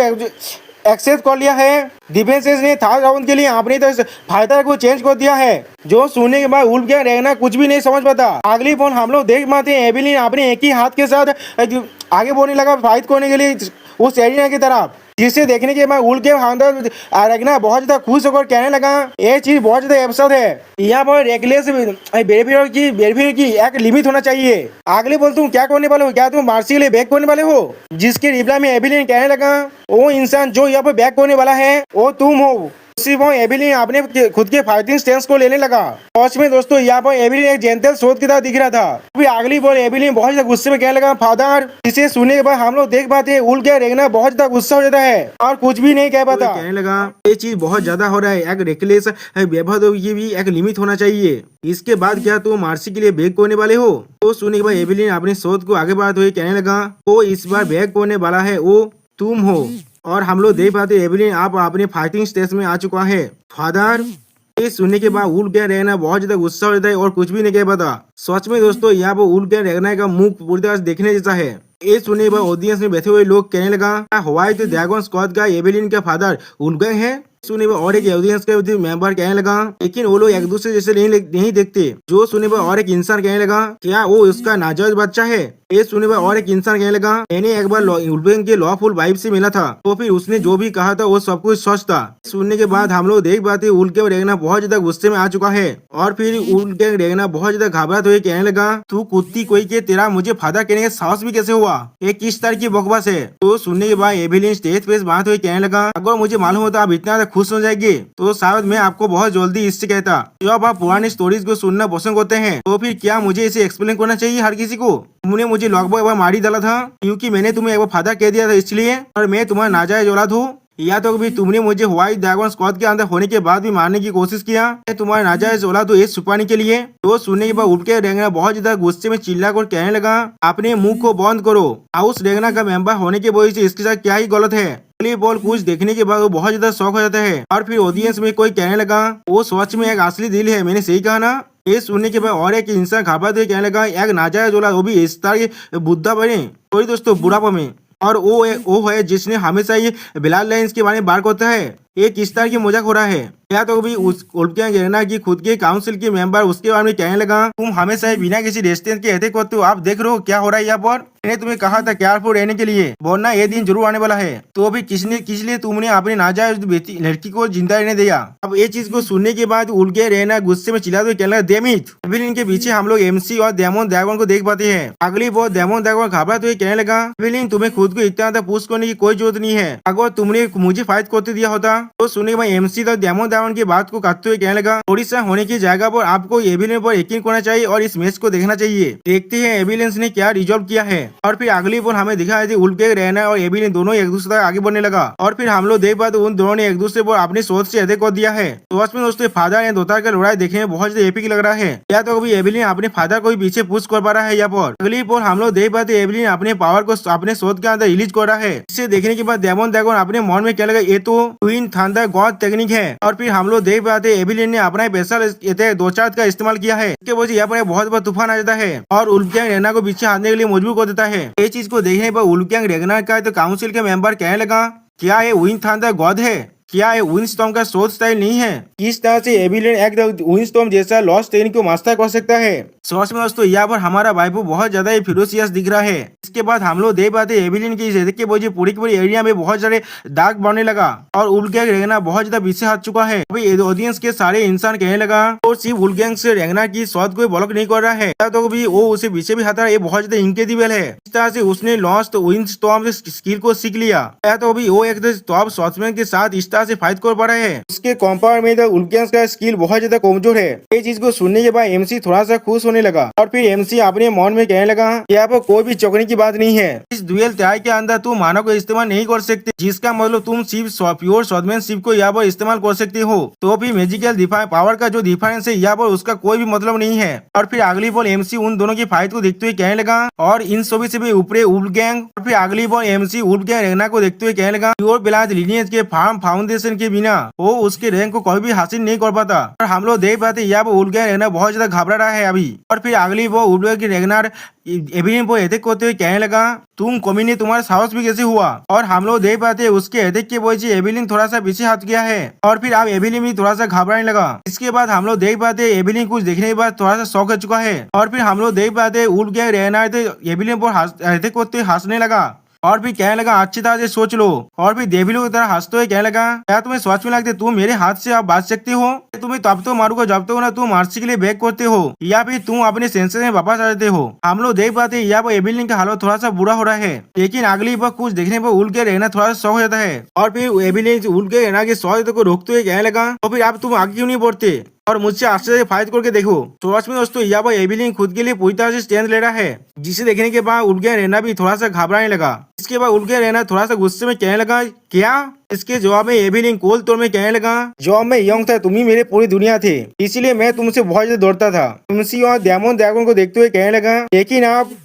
Speaker 1: एक्सेप्ट कर लिया है। डिफेंसेस ने 3rd राउंड के लिए अपने फाइटर को चेंज कर दिया है। जो सुनने के बाद वुल्फ गैंग रेगनार कुछ भी नहीं समझ पाता। अगली फोन हम लोग देख पाते हैं एवेलिन अपने एक ही हाथ के साथ आगे बढ़ने लगा फाइट करने के लिए उस एरिना की तरफ, जिसे देखने के बाद वुल्फ गैंग रेगनार बहुत ज्यादा खुश होकर कहने लगा, ये चीज बहुत ज्यादा एब्सर्ड है, यहाँ पर रेकलेस बिहेवियर की एक लिमिट होना चाहिए। अगले बोल तुम क्या करने वाले हो, क्या तुम मार्सी के लिए बैक करने वाले हो? जिसके रिप्लाई में एवेलिन कहने लगा, वो इंसान जो यहाँ पर बैक करने वाला है वो तुम हो। उसी वो एविलिन अपने खुद के फाइटिंग स्टेंस को लेने लगा। सच में दोस्तों यहाँ पर एविलिन एक जेंटल सोच की तरह दिख रहा था। फिर अगली बार एविलिन बहुत ज्यादा गुस्से में कहने लगा फादर। इसे सुनने के बाद हम लोग देख पाते हैं उल्ट के रेगना बहुत ज्यादा गुस्सा हो जाता है और कुछ भी नहीं कह पाता। कहने लगा ये चीज बहुत ज्यादा हो रहा है, एक रेकलेस व्यवहार की भी एक लिमिट होना चाहिए। इसके बाद क्या तुम मार्सी के लिए बैग करने वाले हो? तो सुनने के बाद एविलिन अपनी सोच को आगे बढ़ाते हुए कहने लगा वो इस बार बैग करने वाला है वो तुम हो। और हम लोग देख पाते एविलिन आप अपने फाइटिंग स्टेज में आ चुका है फादर। ये सुनने के बाद उल्ट गया रहना बहुत ज्यादा गुस्सा हो जाता है और कुछ भी नहीं कह पाता। सच में दोस्तों यहाँ पर उल्ट गया रहना का मुंह पूरी तरह से देखने जैसा है। ये सुनने के बाद ऑडियंस में बैठे हुए लोग कहने लगा व्हाइट ड्रैगन स्क्वाड का एविलिन का फादर उल्ट गए है। सुने पर और एक ऑडियंस के मेंबर कहने लगा लेकिन वो लोग एक दूसरे जैसे नहीं देखते। जो सुने पर और एक इंसान कहने लगा क्या वो उसका नाजायज बच्चा है? ये सुने पर और एक इंसान कहने लगा मैंने एक बार उल्बेन के लॉफुल वाइफ से मिला था तो फिर उसने जो भी कहा था वो सब कुछ सच था। सुनने के बाद हम लोग देख पाते उल्ट के रेगना बहुत ज्यादा गुस्से में आ चुका है और फिर उल्ट के रेगना बहुत ज्यादा घबराते हुए कहने लगा तू कुत्ती कोई के तेरा मुझे फायदा कहने का साहस भी कैसे हुआ? ये किस तरह की बकवास है? तो सुनने के बाद एविलिन स्टेज पे बात हुई कहने लगा अगर मुझे मालूम होता आप इतना खुश हो जाएंगे तो शायद मैं आपको बहुत जल्दी इससे कहता। जब आप पुरानी स्टोरीज को सुनना पसंद करते हैं तो फिर क्या मुझे इसे एक्सप्लेन करना चाहिए हर किसी को? तुमने मुझे लगभग एक बार मार ही डाला था क्योंकि मैंने तुम्हें एक बार फायदा कह दिया था इसलिए, और मैं तुम्हारा नाजायज औलाद हूँ। या तो कभी तुमने मुझे व्हाइट ड्रैगन स्क्वाड के अंदर होने के बाद भी मारने की कोशिश किया। तुम्हारा नाजायज औलाद तो ये छुपाने के लिए। तो सुनने के बाद उठ के रेगना बहुत ज्यादा गुस्से में चिल्ला कर कहने लगा अपने मुंह को बंद करो। हाउस रेगना का मेंबर होने की वजह से इसके साथ क्या ही गलत है? बॉल कुछ देखने के बाद वो बहुत ज्यादा शौक हो जाता है और फिर ऑडियंस में कोई कहने लगा वो सच में एक असली दिल है, मैंने सही कहा ना? ये सुनने के बाद और एक इंसान घबराते कहने लगा एक नाजायज औलाद वो भी इस तरह के बुद्धा बने कोई दोस्तों बुढ़ापा में, और वो है जिसने हमेशा ये बिलाल लाइंस के बारे में बात करता है। ये किस तरह की मजाक हो रहा है? या तो भी उस उल्टियां गिरना की खुद के काउंसिल के मेंबर उसके बारे में कहने लगा तुम हमेशा बिना किसी रेस्टोरेंट के एहतियात करते हो, आप देख रहे हो क्या हो रहा है यहाँ पर? मैंने तुम्हें कहा था केयरफुल रहने के लिए, वरना ये दिन जरूर आने वाला है। तो अभी किस लिए तुमने अपनी नाजायज लड़की को जिंदा रहने दिया? अब ये चीज को सुनने के बाद उल्ट के रहना गुस्से में चिल्लाते हुए कहने लगा डेमिट। एविलिन के पीछे हम लोग एमसी और डेमन ड्रैगन को देख पाते हैं। अगली बार डेमन ड्रैगन घबराते हुए कहने लगा एविलिन तुम्हें खुद को इतना ज्यादा पुश करने की कोई जरूरत नहीं है, अगर तुमने मुझे फाइट करते दिया होता। तो सुनने के बाद एमसी तो डेमन ड्रैगन की बात को काटते हुए कहने लगा ओडिशा होने की जगह पर आपको एविलिन पर यकीन करना चाहिए और इस मैच को देखना चाहिए। देखते हैं एविलिन ने क्या रिजॉल्व किया है। और फिर अगली बार हमें दिखाया थी उल्ट के रहना और एविलिन दोनों एक दूसरे तक आगे बढ़ने लगा और फिर हम लोग देख पाते उन दोनों ने एक दूसरे पर अपनी सोच से अटैक कर दिया है। तो उसमें दोस्तों फादर एंड दोतार का लड़ाई देखने में बहुत ज्यादा एपिक लग रहा है। या तो कभी एविलिन अपने फादर को पीछे पुश कर पा रहा है। यहाँ पर अगली बार हम लोग देख पाते एविलिन अपने पावर को अपने सोच के अंदर रिलीज कर रहा है। इसे देखने के बाद डेमन ड्रैगन अपने मन में क्या लगा ये तो ट्विन थंडर गॉड टेक्निक है। और फिर हम लोग देख पाते एविलिन ने अपना स्पेशल 2-4 का इस्तेमाल किया है। इसके वजह यहाँ पर बहुत बड़ा तूफान आ जाता है और उल्फगैंग रेगना को पीछे हारने के लिए मजबूर कर देता है। ये चीज को देखने पर उल्फगैंग रेगना का तो काउंसिल के मेंबर कहने लगा क्या ये ट्विन थंडर गॉड है? क्या ये विंडस्टॉर्म का सोच स्टाइल नहीं है? किस तरह से एविलिन एक विंडस्टॉर्म जैसा लॉस्ट ट्रेन को मास्टर कर सकता है? सोच में दोस्तों यहाँ पर हमारा वाइफू बहुत ज्यादा ही फिरोसियस दिख रहा है। इसके बाद हम लोग देख पाते एविलिन की इस के वजह पूरी की पूरी एरिया में बहुत सारे दाग बढ़ने लगा और उल्फगैंग रेगना बहुत ज्यादा पीछे हट चुका है। अभी ऑडियंस के सारे इंसान कहने लगा और सिर्फ उल्फगैंग से रेगना की शॉट को ब्लॉक नहीं कर रहा है तो भी वो उसे पीछे भी हटा, ये बहुत ज्यादा इनक्रेडिबल है। इस तरह से उसने लॉस्ट विंडस्टॉर्म स्किल को सीख लिया। तो भी वो एक टॉप शॉट्समैन के साथ इस तरह से फाइट कर पा रहे हैं। उसके कंपेयर में तो उल्फगैंग का स्किल बहुत ज्यादा कमजोर है। ये चीज को सुनने के बाद एमसी थोड़ा सा खुश होने लगा और फिर एमसी अपने मन में कहने लगा यहाँ पर कोई भी चौकने की बात नहीं है। इस ड्यूएल ट्राई के अंदर तुम मानव को इस्तेमाल नहीं कर सकते, जिसका मतलब तुम सिर्फ प्योर शॉटमैनशिप को यहाँ पर इस्तेमाल कर सकते हो। तो फिर मैजिकल पावर का जो डिफरेंस है यहाँ पर उसका कोई भी मतलब नहीं है। और फिर अगली बॉल एमसी उन दोनों की फाइट को देखते हुए कहने लगा और इन सभी से भी ऊपरे उल्फगैंग। और फिर अगली बॉल एमसी उल्फगैंग रेगना को देखते हुए कहने लगा प्योर ब्लड लिनियज के फार्म फाउंडेशन के बिना वो उसके रैंक को कभी भी हासिल नहीं कर पाता। और हम लोग देख पाते यहाँ पर उल्फगैंग रेगना बहुत ज्यादा घबरा रहा है अभी। और फिर अगली वो उल्फगैंग रेगना एविलिन को अटैक करते हुए कहने लगा तुम कमीने तुम्हारा साहस भी कैसे हुआ? और हम लोग देख पाते उसके अटैक के वजह से एविलिन थोड़ा सा पीछे हट गया है और फिर अब एविलिन भी थोड़ा सा घबराने लगा। इसके बाद हम लोग देख पाते एविलिन कुछ देखने के बाद थोड़ा सा शॉक हो चुका है और फिर हम लोग देख पाते उल्फगैंग रेगना एविलिन पर अटैक करते हुए हंसने लगा और फिर कहने लगा अच्छी तरह से सोच लो। और फिर डेविलो की तरह हंसते हुए कहने लगा क्या तुम्हें सोच में लगते तुम मेरे हाथ से आप बच सकते हो? तुम्हें तब तो मारूंगा जब तक ना तुम मार्सी के लिए बैक करते हो या फिर तुम अपने सेंसेस में वापस आ जाते हो। हम लोग देख पाते हैं यहाँ पर एबिलिन का हालत थोड़ा सा बुरा हो रहा है, लेकिन अगली बार कुछ देखने पर उल के रहना थोड़ा सा शौक हो जाता है। और फिर एबिलिन उल के रहना के सौ को रोकते हुए कहने लगा, तो फिर आप तुम आगे क्यों नहीं बढ़ते और मुझसे आश्चर्य से फाइट करके देखो। तो में दोस्तों यहाँ पर एबिलिन खुद के लिए पूरी तरह से स्टैंड ले रहा है, जिसे देखने के बाद उल्के रहना भी थोड़ा सा घबराने लगा। इसके बाद उल्के रहना थोड़ा सा गुस्से में कहने लगा, क्या? इसके जवाब में एबिलिन कोल तोड़ में कहने लगा, जब मैं यंग था तुम ही मेरे पूरी दुनिया थे, इसीलिए मैं तुमसे बहुत ज्यादा दौड़ता था। तुमसी और डायमंड ड्रैगन को देखते हुए कहने लगा, लेकिन आप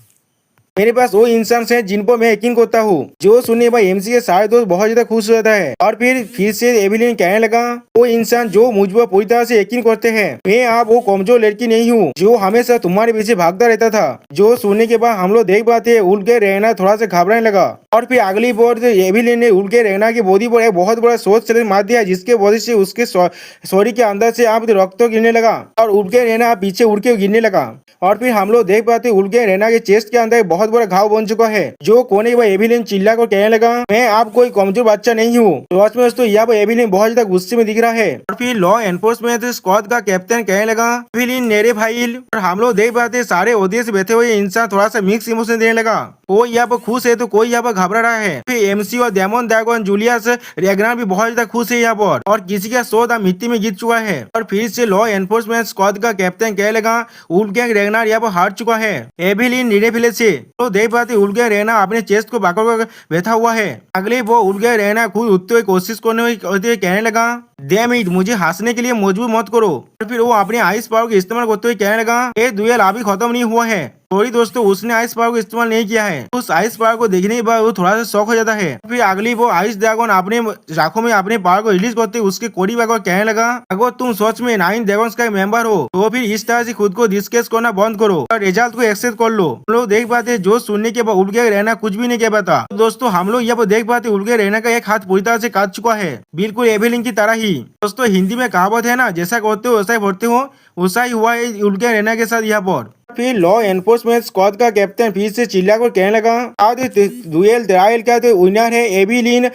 Speaker 1: मेरे पास वो इंसान है जिन पर मैं यकीन करता हूँ। जो सुनने पर एमसी के सारे दोस्त बहुत ज्यादा खुश हो जाता है। और फिर से एबिलिन कहने लगा, वो इंसान जो मुझ पर पूरी तरह से यकीन करते हैं। मैं आप वो कमजोर लड़की नहीं हूँ जो हमेशा तुम्हारे पीछे भागता रहता था। जो सुनने के बाद हम लोग देख पाते उल के रहना थोड़ा सा घबराने लगा। और फिर अगली बार एबिलिन ने उल के रहना की बॉडी पर एक बहुत बड़ा सोच चले मार दिया, जिसके वजह से उसके सॉरी के अंदर से आप रक्त गिरने लगा और उल के रहना पीछे उड़ के गिरने लगा। और फिर हम लोग देख पाते उल के रहना के चेस्ट के अंदर बहुत बड़ा घाव बन चुका है। जो कोने पर एबिलिन चिल्ला कर कहने लगा, मैं आप कोई कमजोर बच्चा नहीं हूँ। तो दोस्तों यहाँ पर एबिलिन बहुत ज्यादा गुस्से में दिख रहा है। और फिर लॉ एनफोर्समेंट स्क्वाड का कैप्टन कहने लगा, एबिलिन नेरे फाइल। और हम लोग देख पाते सारे ऑडियंस बैठे हुए इंसान थोड़ा सा मिक्स इमोशन देने लगा। कोई यहाँ पर खुश है तो कोई यहाँ पर घबरा रहा है। फिर एमसी और डायमंड ड्रैगन जूलियस रेगनार भी बहुत ज्यादा खुश है यहाँ पर, और किसी का सौदा मिट्टी में गिर चुका है। और फिर से लॉ एनफोर्समेंट स्क्वाड का कैप्टन कहने लगा, वुल्फगैंग रेगनार यहाँ पर हार चुका है एबिलिन निरेफिले से। तो देख पाते वुल्फगैंग रेगनार अपने चेस्ट को पकड़ कर बैठा हुआ है। अगले वो वुल्फगैंग रेगनार खुद उठते हुए कोशिश करने हुए कहने लगा, डैम इट, मुझे हंसने के लिए मजबूर मत करो। और फिर वो अपने आइस पावर का इस्तेमाल करते हुए कहने लगा, ये दुएल अभी खत्म नहीं हुआ है। सॉरी दोस्तों, उसने आइस पावर को इस्तेमाल नहीं किया है। उस आइस पावर को देखने के बाद वो थोड़ा सा शौक हो जाता है। फिर अगली वो आइस ड्रैगन अपने आंखों में अपने पावर को रिलीज करते उसके कोडी बैग कहने लगा, अगर तुम सच में 9 ड्रैगन्स का मेंबर हो तो फिर इस तरह से खुद को डिस्कस करना बंद करो और रिजल्ट को एक्सेप्ट कर लो। हम लोग देख पाते जो सुनने के बाद उल्के रहना कुछ भी नहीं कह पाता। दोस्तों हम लोग यहाँ पर देख पाते उल्के रहना का एक हाथ पूरी तरह से काट चुका है, बिल्कुल एबिलिन की तरह ही। दोस्तों हिंदी में कहावत है ना, जैसा करते हो वैसा ही भरते हो, वैसा ही हुआ है उल्के रहना के साथ यहाँ पर। फिर लॉ एनफोर्समेंट स्क्वाड का कैप्टन फिर से चिल्लाकर कहने लगा, आज दुएल ट्रायल का तो विनर है एबिलिन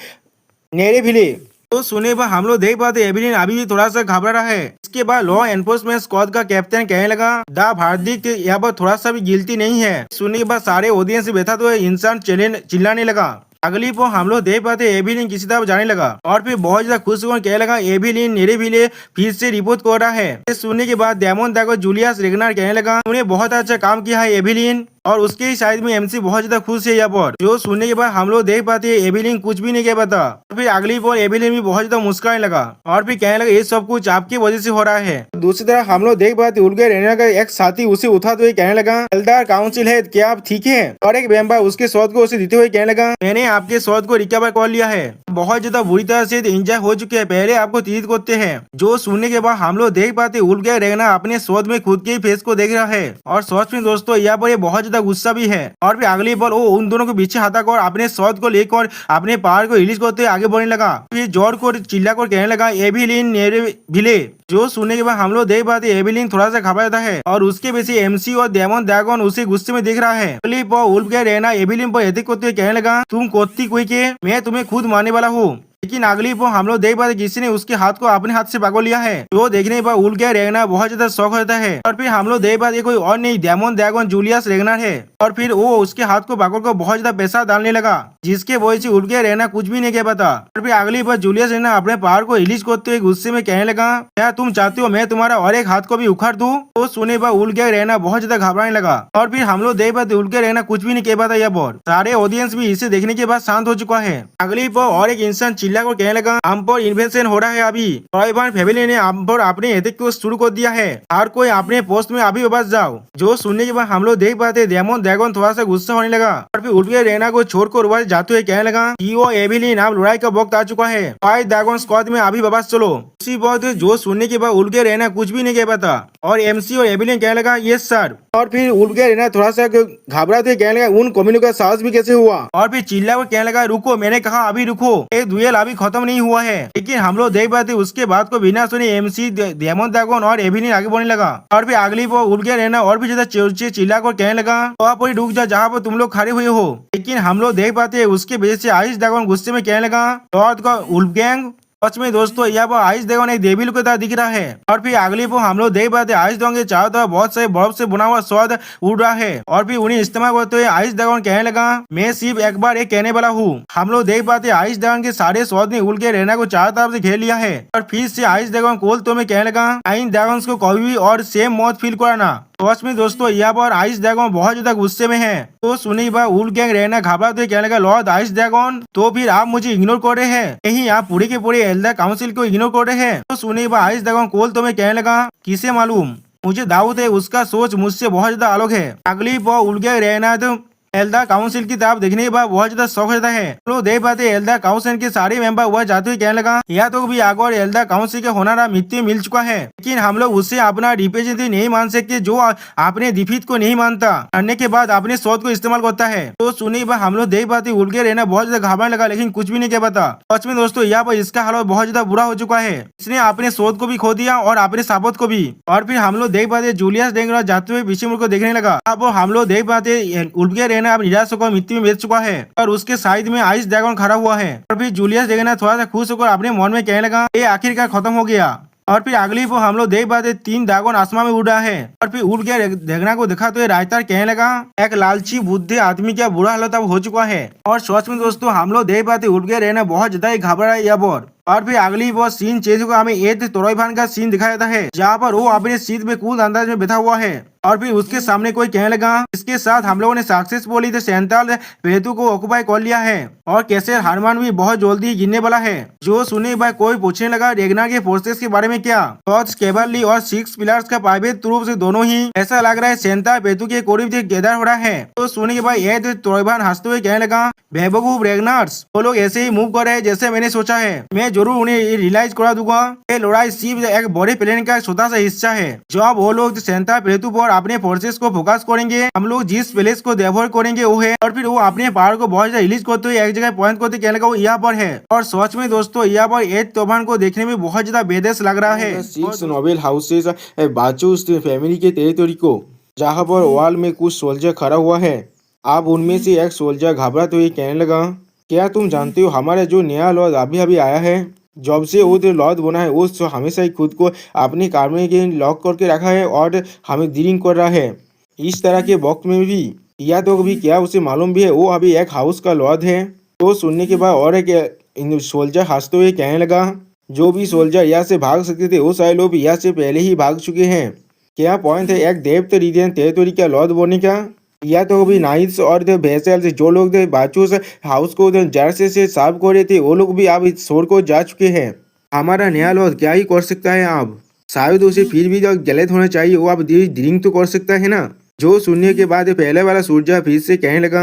Speaker 1: नेरेविले। तो सुने पर हम लोग देख पाते एबिलिन अभी भी थोड़ा सा घबरा रहा है। इसके बाद लॉ एनफोर्समेंट स्क्वाड का कैप्टन कहने लगा, द हार्दिक यहाँ पर थोड़ा सा भी गिल्टी नहीं है। सुनने के बाद सारे ऑडियंस बैठा तो इंसान चिल्लाने लगा। अगली पर हम लोग देख पाते एबिलिन किसी तरह जाने लगा और फिर बहुत ज्यादा खुश होकर कहने लगा, एबिलिन नेरेविले फिर से रिपोर्ट कर रहा है। सुनने के बाद डायमंड ड्रैगन जूलियस रेगनार कहने लगा, तुमने बहुत अच्छा काम किया है एबिलिन। और उसके ही साइड में एमसी बहुत ज्यादा खुश है यहाँ पर। जो सुनने के बाद हम लोग देख पाते हैं एबिलिन कुछ भी नहीं कह पाता। और फिर अगली बार एबिलिन भी बहुत ज्यादा मुस्कुराने लगा और फिर कहने लगा, ये सब कुछ आपकी वजह से हो रहा है। दूसरी तरफ हम लोग देख पाते उल्के रहने का एक साथी उसे उठाते हुए कहने लगा, एल्डर काउंसिल है, क्या आप ठीक है? और एक वेम्पायर उसके शॉट को उसे देते हुए कहने लगा, मैंने आपके शॉट को रिकवर कर लिया है, बहुत ज्यादा बुरी तरह से इंजर हो चुके हैं, पहले आपको तीर करते हैं। जो सुनने के बाद हम लोग देख पाते उल्के रहना अपने शॉट में खुद के फेस को देख रहा है। और सच में दोस्तों यहाँ पर बहुत गुस्सा भी है। और फिर अगली बार वो उन दोनों को पीछे हटा कर अपने शॉट को लेकर अपने पावर को रिलीज करते आगे बढ़ने लगा। फिर जोर को चिल्ला कर कहने लगा, एबिलिन नेरेविले। जो सुनने के बाद हम लोग देख पाते एबिलिन थोड़ा सा घबरा जाता है और उसके पीछे एमसी और डायमंड ड्रैगन उसे गुस्से में देख रहा है। अगली बार उल्के रहना एबिलिन पर अटैक करते हुए कहने लगा, तुम कोत्ती कोई के, मैं तुम्हें खुद मारने वाला हूँ। लेकिन अगली पर हम लोग देख पाते किसी ने उसके हाथ को अपने हाथ से पकड़ लिया है। तो देखने पर उल्के रहना बहुत ज्यादा शौक होता है। और फिर हम लोग देख पाते कोई और नहीं डायमंड ड्रैगन जूलियस रेगनार है। और फिर वो उसके हाथ को पकड़ कर बहुत ज्यादा पैसा डालने लगा, जिसके वजह से उल्के रहना कुछ भी नहीं कह पाता। और फिर अगली बार जूलियस रहना अपने पावर को रिलीज करते हुए गुस्से में कहने लगा, क्या तुम चाहते हो मैं तुम्हारा और एक हाथ को भी उखाड़ दूं? तो सुने पर उल्के रहना बहुत ज्यादा घबराने लगा। और फिर हम लोग देख पाते उल्के रहना कुछ भी नहीं कह पाता। यहाँ पर सारे ऑडियंस भी इसे देखने के बाद शांत हो चुका है। अगली बार और एक इंसान चिल्ला कर कहने लगा, हम पर इन्वेंशन हो रहा है अभी। टॉयबॉय फैमिली ने हम पर अपने अटैक को शुरू कर दिया है, हर कोई अपने पोस्ट में अभी वापस जाओ। जो सुनने के बाद हम लोग देख पाते डायमंड ड्रैगन थोड़ा सा गुस्सा होने लगा और फिर उल्के रहना को छोड़कर वापस जाते हुए कहने लगा, ईओ एबिलिन अब लड़ाई का वक्त आ चुका है, 5 ड्रैगन स्क्वाड में अभी वापस चलो। इसी बात जो सुनने के बाद उल्के रहना कुछ भी नहीं कह पाता और एमसी और एबिलिन कहने लगा, यस सर। और फिर उल्के रहना थोड़ा सा घबराते हुए कहने लगा, उन कम्युनिटी का साहस भी कैसे हुआ? और फिर चिल्ला कर कहने लगा, रुको, मैंने कहा अभी रुको, ये दुएल अभी खत्म नहीं हुआ है। लेकिन हम लोग देख पाते उसके बाद को बिना सुने एमसी डायमंड ड्रैगन और एबिलिन आगे बढ़ने लगा। और फिर अगली बार उल्के रहना और भी ज्यादा चिल्ला कर कहने लगा, तो आप रुक जा जहाँ पर तुम लोग खड़े हुए हो। लेकिन हम लोग देख पाते उसके वजह से आइस ड्रैगन गुस्से में कहने लगा, लॉर्ड का वुल्फगैंग सच में दोस्तों यहाँ पर आइस ड्रैगन एक देवी लोग की तरह दिख रहा है। और फिर अगली पर हम लोग देख पाते आइस ड्रैगन के चारों तरफ बहुत सारे बर्फ से बुना हुआ स्वाद उड़ रहा है। और फिर उन्हें इस्तेमाल करते हुए आइस ड्रैगन कहने लगा, मैं सिर्फ एक बार एक कहने वाला हूँ। हम लोग देख पाते आइस ड्रैगन के सारे स्वाद ने उड़ के रहना को चारों तरफ से घेर लिया है। और फिर से आइस ड्रैगन कोल तो मैं कहने लगा, इन ड्रैगन को कभी भी और सेम मौत फील कराना। सच में दोस्तों यहाँ पर आइस ड्रैगन बहुत ज्यादा गुस्से में है। तो सुनी बार उल गैंग रहना घबराते कहने लगा, लॉर्ड आइस ड्रैगन तो फिर आप मुझे इग्नोर कर रहे हैं, यही आप पूरे के पूरे एल्डर काउंसिल को इग्नोर कर रहे हैं। तो सुनी बार आइस ड्रैगन कोल तो मैं कहने लगा, किसे मालूम, मुझे दाऊद है, उसका सोच मुझसे बहुत ज्यादा अलग है। अगली बार उल गैंग रहना तो एल्डर काउंसिल की तरफ देखने के बाद बहुत ज्यादा शौक रहता है। तो देख पाते एल्डर काउंसिल के सारे मेंबर वह जाते हुए कहने लगा, यह तो भी आगे और एल्डर काउंसिल के होना मृत्यु मिल चुका है, लेकिन हम लोग उससे अपना रिप्रेजेंटेटिव नहीं मान सकते जो अपने डिफीट को नहीं मानता, करने के बाद अपने शोध को इस्तेमाल करता है। तो सुनी बात हम लोग देख पाते उलगे रहना बहुत ज्यादा घबराने लगा, लेकिन कुछ भी नहीं कह पाता। सच में दोस्तों यहाँ पर इसका हालत बहुत ज्यादा बुरा हो चुका है, इसने अपने शोध को भी खो दिया और अपने साबत को भी। और फिर हम लोग देख पाते जूलियस डेंगरा जाते हुए पीछे मुड़ को देखने लगा। अब हम लोग देख पाते उलगे रहना अब निराश होकर मृत्यु में बेच चुका है और उसके साइड में आइस ड्रैगन खड़ा हुआ है। और फिर जूलियस डेंगरा थोड़ा सा खुश होकर अपने मन में कहने लगा, ये आखिरकार खत्म हो गया। और फिर अगली को हम लोग देख पाते 3 ड्रैगन आसमान में उड़ रहा है। और फिर उड़ के ढेगना को देखा तो रायतार कहने लगा, एक लालची बुद्धि आदमी का बुरा हालत अब हो चुका है। और सच में दोस्तों हम लोग देख पाते उड़ के रहना बहुत ज्यादा ही घबरा है यहाँ पर। और फिर अगली वो सीन चेज को हमें एक तोरईफान का सीन दिखाया जाता है, जहाँ पर वो अपने सीट में कूल अंदाज में बैठा हुआ है। और फिर उसके सामने कोई कहने लगा, इसके साथ हम लोगों ने सक्सेसफुली सेंट्रल पेतु को ऑक्युपाई कर लिया है और कैसे हारमान भी बहुत जल्दी गिरने वाला है। जो सुने भाई कोई पूछने लगा रेगना के फोर्सेस के बारे में क्या, केवली और 6 पिलर्स का प्राइवेट रूप से दोनों ही ऐसा लग रहा है सेंट्रल पेतु के करीब गैदर हो रहा है। तो सुने के बाद ये तोरईफान हंसते हुए कहने लगा, बेवकूफ रेगनार्स, वो लोग ऐसे ही मूव कर रहे हैं जैसे मैंने सोचा है, मैं जरूर उन्हें रियलाइज करा दूंगा। ये लड़ाई सिर्फ एक बड़े प्लान का छोटा सा हिस्सा है। जब वो लोग सेंट्रल पेतु पर अपने फोर्सेस को फोकस करेंगे, हम लोग जिस प्लेस को डेवलप करेंगे वो है। और फिर वो अपने पावर को बहुत ज्यादा रिलीज करते हुए एक जगह पॉइंट करते कहने का वो यहाँ पर है। और सच में दोस्तों यहाँ पर एक तूफान को देखने में बहुत ज्यादा बेदेश लग रहा है।
Speaker 2: 6 नोबेल हाउसेस बाचू फैमिली के टेरिटोरी को, जहाँ पर वॉल में कुछ सोल्जर खड़ा हुआ है। अब उनमें से एक सोल्जर घबराते हुए कहने लगा, क्या तुम जानते हो हमारा जो नया लॉर्ड अभी अभी आया है, जब से वो लॉर्ड बना है वो हमेशा ही खुद को अपनी कार में लॉक करके रखा है और हमें ड्रिंक कर रहा है। इस तरह के वक्त में भी या तो भी क्या उसे मालूम भी है वो अभी एक हाउस का लॉर्ड है। तो सुनने के बाद और एक सोल्जर हंसते हुए कहने लगा, जो भी सोल्जर यहाँ से भाग सकते थे वो सारे लोग यहाँ से पहले ही भाग चुके हैं। क्या पॉइंट है एक डेप्थ रीजन टेरिटोरी का लॉर्ड बनने का, या तो भी नाइट्स और वेसल्स जो लोग बाचूस हाउस को जर्से से साफ कर रहे थे वो लोग भी अब इस शोर को जा चुके हैं। हमारा नया लॉर्ड क्या ही कर सकता है, अब शायद उसे फिर भी जो गलत होना चाहिए वो अब ड्रिंक तो कर सकता है ना। जो सुनने के बाद पहले वाला सूर्या फिर से कहने लगा,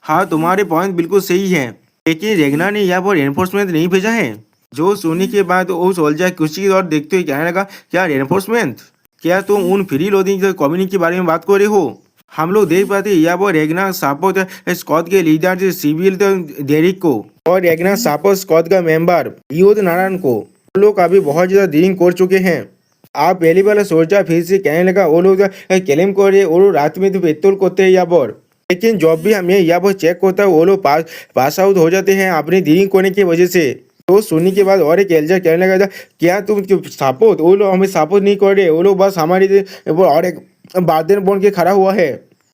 Speaker 2: हाँ तुम्हारे पॉइंट बिल्कुल सही है, लेकिन रेगना ने यहाँ पर एनफोर्समेंट नहीं भेजा है। जो सुनने के बाद वो सोल्जर कुछ और देखते हुए कहने लगा, क्या एनफोर्समेंट, क्या तुम उन फ्री लोडिंग कम्युनिटी के बारे में बात कर रहे हो। हम लोग देख पाते यहाँ पर रेगना सापोत स्कॉट के लीडर सिविल डेरिक को और रेगना सापोत स्कॉट का मेंबर यूद नारायण को, वो लोग अभी बहुत ज्यादा ड्रिंक कर चुके हैं। आप पहले वाला सोचा फिर से कहने लगा, वो लोग क्लेम कर रहे वो लोग रात में तो पेट्रोल करते हैं यहाँ पर, लेकिन जब भी हमें यहाँ पर चेक करता है वो लोग पास आउट हो जाते हैं अपनी ड्रिंक करने की वजह से। तो सुनने के बाद और एक एल्जर कहने लगा, क्या तुम सापोत, वो लोग हमें सापोत नहीं कर रहे, वो लोग बस हमारी और एक बादल बन के खड़ा हुआ है।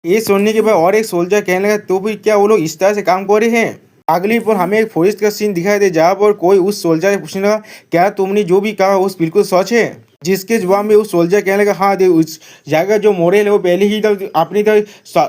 Speaker 2: ये सुनने के बाद और एक सोल्जर कहने लगा, तो फिर क्या वो लोग इस तरह से काम कर रहे हैं। अगली पर हमें एक फॉरेस्ट का सीन दिखाई दे, जहाँ पर कोई उस सोल्जर से पूछने लगा, क्या तुमने जो भी कहा उस बिल्कुल सच है। जिसके जवाब में उस सोल्जर कहने लगा, हाँ दे उस जगह जो मोरेल है वो पहले ही अपनी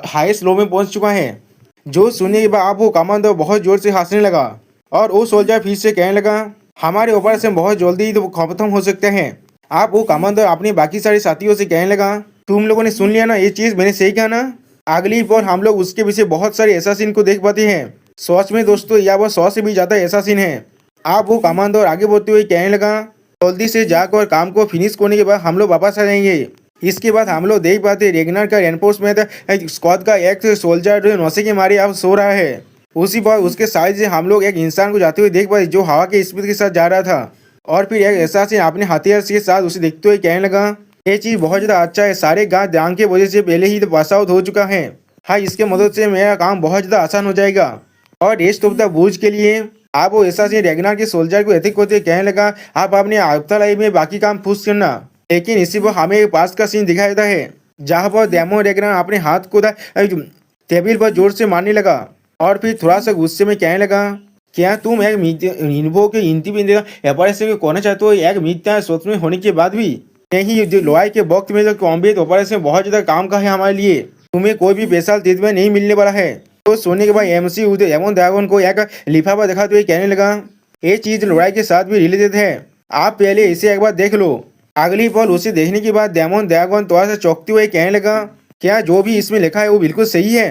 Speaker 2: हाईएस्ट लो में पहुंच चुका है। जो सुनने के बाद आप वो कमांडर बहुत जोर से हंसने लगा और वो सोल्जर फिर से कहने लगा, हमारे ऑपरेशन बहुत जल्दी तो खत्म हो सकते हैं। आप वो कमांडर अपने बाकी सारे साथियों से कहने लगा, तुम लोगों ने सुन लिया ना, ये चीज मैंने सही कहा ना। अगली पर हम लोग उसके पीछे बहुत सारे ऐसा सीन को देख पाते हैं। सच में दोस्तों यह वो 100 से भी ज्यादा ऐसा सीन है। आप वो कमांडर आगे बढ़ते हुए कहने लगा, जल्दी से जाकर काम को फिनिश करने के बाद हम लोग वापस आ जाएंगे। इसके बाद हम लोग देख पाते रेगनर का एनफोर्समेंट स्क्वाड का एक सोल्जर नशे के मारे अब सो रहा है। उसी बार उसके साइड से हम लोग एक इंसान को जाते हुए देख पाते जो हवा के स्पीड के साथ जा रहा था। और फिर एक ऐसा सीन अपने हथियार के साथ उसे देखते हुए कहने लगा, ये चीज बहुत ज्यादा अच्छा है, सारे गाँव ड्रांग के वजह से पहले ही तो पास आउट हो चुका है। हाँ, इसके मदद से मेरा काम बहुत ज्यादा आसान हो जाएगा। और रेस्ट ऑफ द बुर्ज के लिए अब वो एसासिन रेगनार के सोल्जर को अटैक करते कहने लगा आप अपने आफ्टरलाइफ में बाकी काम फुस करना। लेकिन इसी पर हमें एक पास का सीन दिखाई देता है जहाँ पर डेमन रेगनार अपने हाथ को टेबल पर जोर से मारने लगा और फिर थोड़ा सा गुस्से में कहने लगा क्या तुम एक इन्वो के इंडिपेंडेंट ऑपरेशन को करना चाहते हो एक मिथ्या सोच में होने के बाद भी? नहीं, जो लड़ाई के वक्त में जो कॉम्बैट ऑपरेशन बहुत ज्यादा काम का है हमारे लिए, तुम्हें कोई भी स्पेशल ट्रीटमेंट नहीं मिलने वाला है। तो सोने के बाद एमसी एमन ड्रैगन को एक लिफाफा दिखाते हुए कहने लगा ये चीज लड़ाई के साथ भी रिलेटेड है, आप पहले इसे एक बार देख लो। अगली पल उसे देखने के बाद डेमन ड्रैगन थोड़ा सा चौंकते हुए कहने लगा क्या जो भी इसमें लिखा है वो बिल्कुल सही है?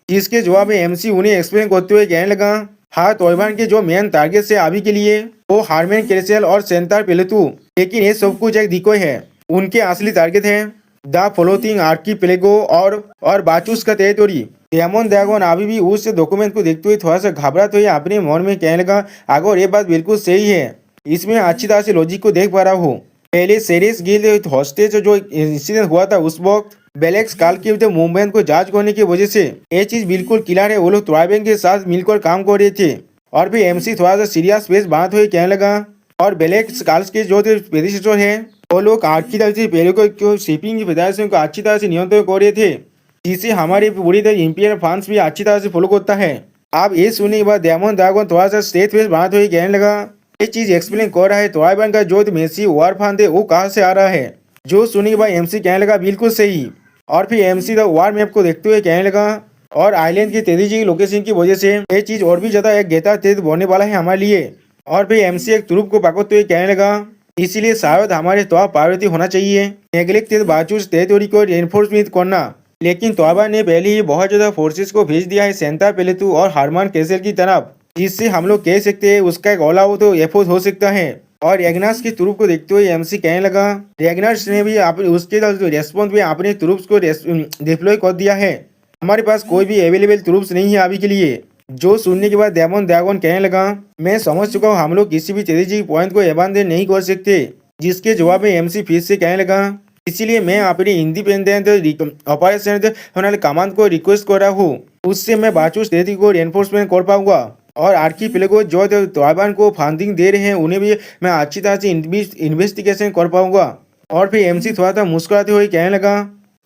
Speaker 2: इसके जवाब में एमसी उन्हें एक्सप्लेन करते हुए कहने लगा हाँ, तोयबान के जो मेन टारगेट है अभी के लिए वो हार्मेन क्रेसेल और सेंटार पेलेतु, लेकिन ये सब कुछ एक डिकोय है। उनके असली टारगेट है द फ्लोटिंग आर्कीपेलागो और बाचूस का टेरिटोरी। डेमन ड्रैगन अभी भी उस डॉक्यूमेंट को देखते हुए थोड़ा सा घबराते हुए अपने मन में कहने लगा अगर ये बात बिल्कुल सही है, इसमें अच्छी तरह से लॉजिक को देख पा रहा हूँ। पहले सेरिस गिल्ड हॉस्टेज जो इंसिडेंट हुआ था उस वक्त बेलेक्स काल के मूवमेंट को जांच करने की वजह से ये चीज बिल्कुल क्लियर है, वो लोग ट्राइबेन के साथ मिलकर काम कर रहे थे। और फिर एमसी थोड़ा सा सीरियस फेस बात हुई कहने लगा और बेलेक्स काल्स के जो प्रेडिसेसर है वो लोग आर्की तरह से पहले को शिपिंग की फेडरेशन को अच्छी तरह से नियंत्रण कर रहे थे, जिसे हमारी पूरी तरह इंपीरियल फ्रांस भी अच्छी तरह से फॉलो करता है। अब ये सुनने के बाद डेमन ड्रैगन थोड़ा सा स्ट्रेट फेस बात हुई कहने लगा ये चीज एक्सप्लेन कर रहा है ट्राइबेन का जो मेसी वार फंड है वो कहाँ से आ रहा है? जो सुनने के बाद एमसी कहने लगा बिल्कुल सही। और फिर एमसी द वार मैप को देखते हुए कहने लगा और आइलैंड की तेजी की लोकेशन की वजह से ये चीज और भी ज्यादा एक गेता तेज बनने वाला है हमारे लिए। और फिर एमसी एक तुरुप को पकड़ते हुए कहने लगा इसीलिए शायद हमारे तो प्रायोरिटी होना चाहिए नेग्लेक्टेड बाचूस टेरिटोरी को रेनफोर्समेंट करना। लेकिन तोबा ने पहले ही बहुत ज्यादा फोर्सेस को भेज दिया है सेंटा पेलेतु और हारमान कैसल की तरफ, जिससे हम लोग कह सकते हैं उसका एक ऑल आउट एफोर्ट हो सकता है। और रेगनार्स की तुरुप को देखते हुए एमसी कहने लगा रेगनार्स ने भी उसके रेस्पॉन्स में अपने तुरुप्स को डिप्लॉय कर दिया है, हमारे पास कोई भी अवेलेबल तुरुप्स नहीं है अभी के लिए। जो सुनने के बाद डेमन ड्रैगन कहने लगा मैं समझ चुका हूँ हम लोग किसी भी स्ट्रेटेजिक पॉइंट को अबांडन नहीं कर सकते। जिसके जवाब में एमसी फिर से कहने लगा इसीलिए मैं अपनी इंडिपेंडेंट ऑपरेशन कमांड को रिक्वेस्ट कर रहा हूँ, उससे मैं बाचू स्टेट को रेनफोर्समेंट कर पाऊंगा और आर्कीपेलागो जो ताइवान को फंडिंग दे रहे हैं उन्हें भी मैं अच्छी तरह से इन्वेस्टिगेशन कर पाऊंगा। और फिर एमसी थोड़ा सा मुस्कुराते हुए कहने लगा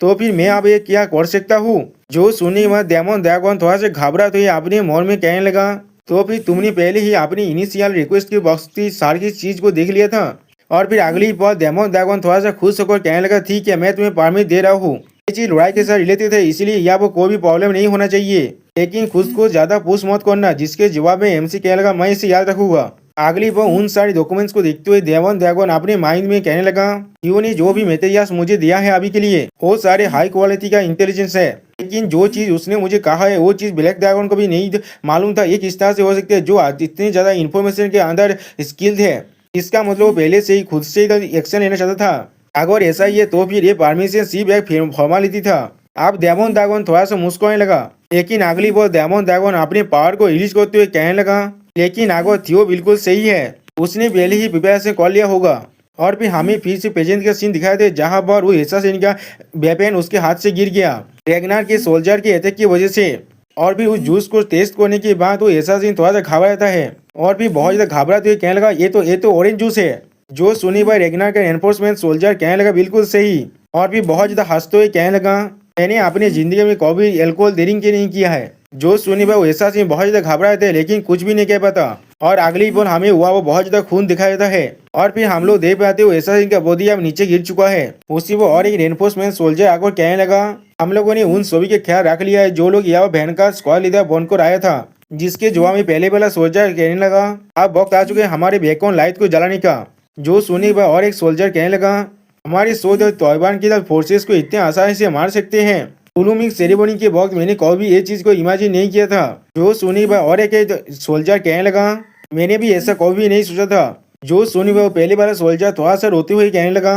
Speaker 2: तो फिर मैं अब ये क्या कर सकता हूँ? जो सुनने के बाद डेमन ड्रैगन थोड़ा सा घबराते हुए अपने मन में कहने लगा तो फिर तुमने पहले ही अपनी इनिशियल रिक्वेस्ट के बॉक्स की सारी चीज को देख लिया था। और फिर अगली बार डेमन ड्रैगन थोड़ा सा खुश होकर कहने लगा ठीक है मैं तुम्हें परमिट दे रहा हूँ, ये चीज लड़ाई के साथ रिलेटेड है इसलिए यहाँ पर कोई भी प्रॉब्लम नहीं होना चाहिए, लेकिन खुद को ज्यादा पुश मत करना। जिसके जवाब में एमसी कहने लगा मैं इसे याद रखूंगा। अगली बार उन सारे डॉक्यूमेंट्स को देखते हुए डेमन ड्रैगन अपने माइंड में कहने लगा यूं ने जो भी मटेरियल्स मुझे दिया है अभी के लिए वो सारे हाई क्वालिटी का इंटेलिजेंस है, लेकिन जो चीज उसने मुझे कहा है वो चीज ब्लैक ड्रैगन को भी नहीं मालूम था। ये किस तरह से हो सकता है जो इतनी ज्यादा इन्फॉर्मेशन के अंदर स्किल्ड है, इसका मतलब वो पहले से ही खुद से एक्शन लेना चाहता था। अगर ऐसा ही है तो फिर ये परमिशन सिर्फ एक फॉर्मेलिटी था। अब डेमन ड्रैगन थोड़ा सा मुस्कुराने लगा, लेकिन अगली बार डेमन ड्रैगन अपने पावर को रिलीज करते हुए कहने लगा लेकिन अगर थियो बिल्कुल सही है, उसने पहले ही प्रिपरेशन कर लिया होगा। और फिर हमें फिर से प्रेजेंट का सीन दिखाया थे जहां पर वो एसासिन का वेपन उसके हाथ से गिर गया रेगनार के सोल्जर के अटैक की वजह से। और फिर उस जूस को टेस्ट करने के बाद वो एसासिन थोड़ा सा घबराता है और फिर बहुत ज्यादा घबराते हुए कहने लगा ये तो ऑरेंज जूस है। जो सुनी भाई रेगनार का एनफोर्समेंट सोल्जर कहने लगा बिल्कुल सही। और फिर बहुत ज्यादा हंसते हुए कहने लगा मैंने अपनी जिंदगी में कभी अल्कोहल ड्रिंक के नहीं किया है। जो सुनी भाई वैसा से बहुत ज्यादा घबराए थे लेकिन कुछ भी नहीं कह पाता। और अगली बार हमें हुआ वो बहुत ज्यादा खून दिखाई देता है और फिर हम लोग देख पाते हुए ऐसा इनका बॉडी अब नीचे गिर चुका है। उसी वो और एक रेनफोर्समेंट सोल्जर आकर कहने लगा हम लोगों ने उन सभी के ख्याल रख लिया है जो लोग यहाँ बहन का स्क्वाड लीडर बनकर आया था। जिसके जवाब में पहले वाला सोल्जर कहने लगा अब वक्त आ चुके हमारे बेकॉन लाइट को जलाने का। जो सुनी भाई और एक सोल्जर कहने लगा हमारे सोच ताइवान की फोर्सेस को इतने आसानी से मार सकते हैं। ब्लूमिंग सेरेमनी के वक्त मैंने कभी ये चीज को इमेजिन नहीं किया था। जो सुनी भाई और एक सोल्जर कहने लगा मैंने भी ऐसा कभी नहीं सोचा था। जो सुनी भाई पहले वाला सोल्जर थोड़ा सा रोते हुए कहने लगा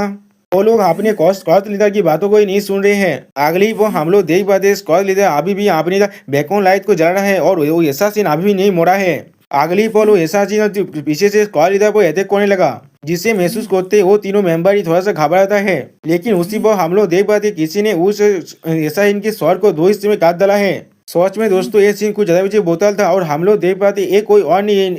Speaker 2: वो लोग अपने स्क्वाड लीडर की बातों को ही नहीं सुन रहे हैं। अगली वो हम लोग देख पाते स्क्वाड लीडर अभी भी अपनी बेकॉन लाइट को जला रहा है और वो ऐसा सीन अभी भी नहीं मोड़ा है। अगली पल वो ऐसा सीन पीछे से स्क्वाड लीडर को अटैक करने लगा, जिसे महसूस करते वो तीनों मेंबर ही थोड़ा सा घबराता है। लेकिन उसी पर हम लोग देख पाते किसी ने उस ऐसा इनके स्वर को दो हिस्से में काट डाला है
Speaker 1: सच में दोस्तों ये सीन कुछ ज्यादा पीछे बोतल था और हम लोग देख पाते ये कोई और नहीं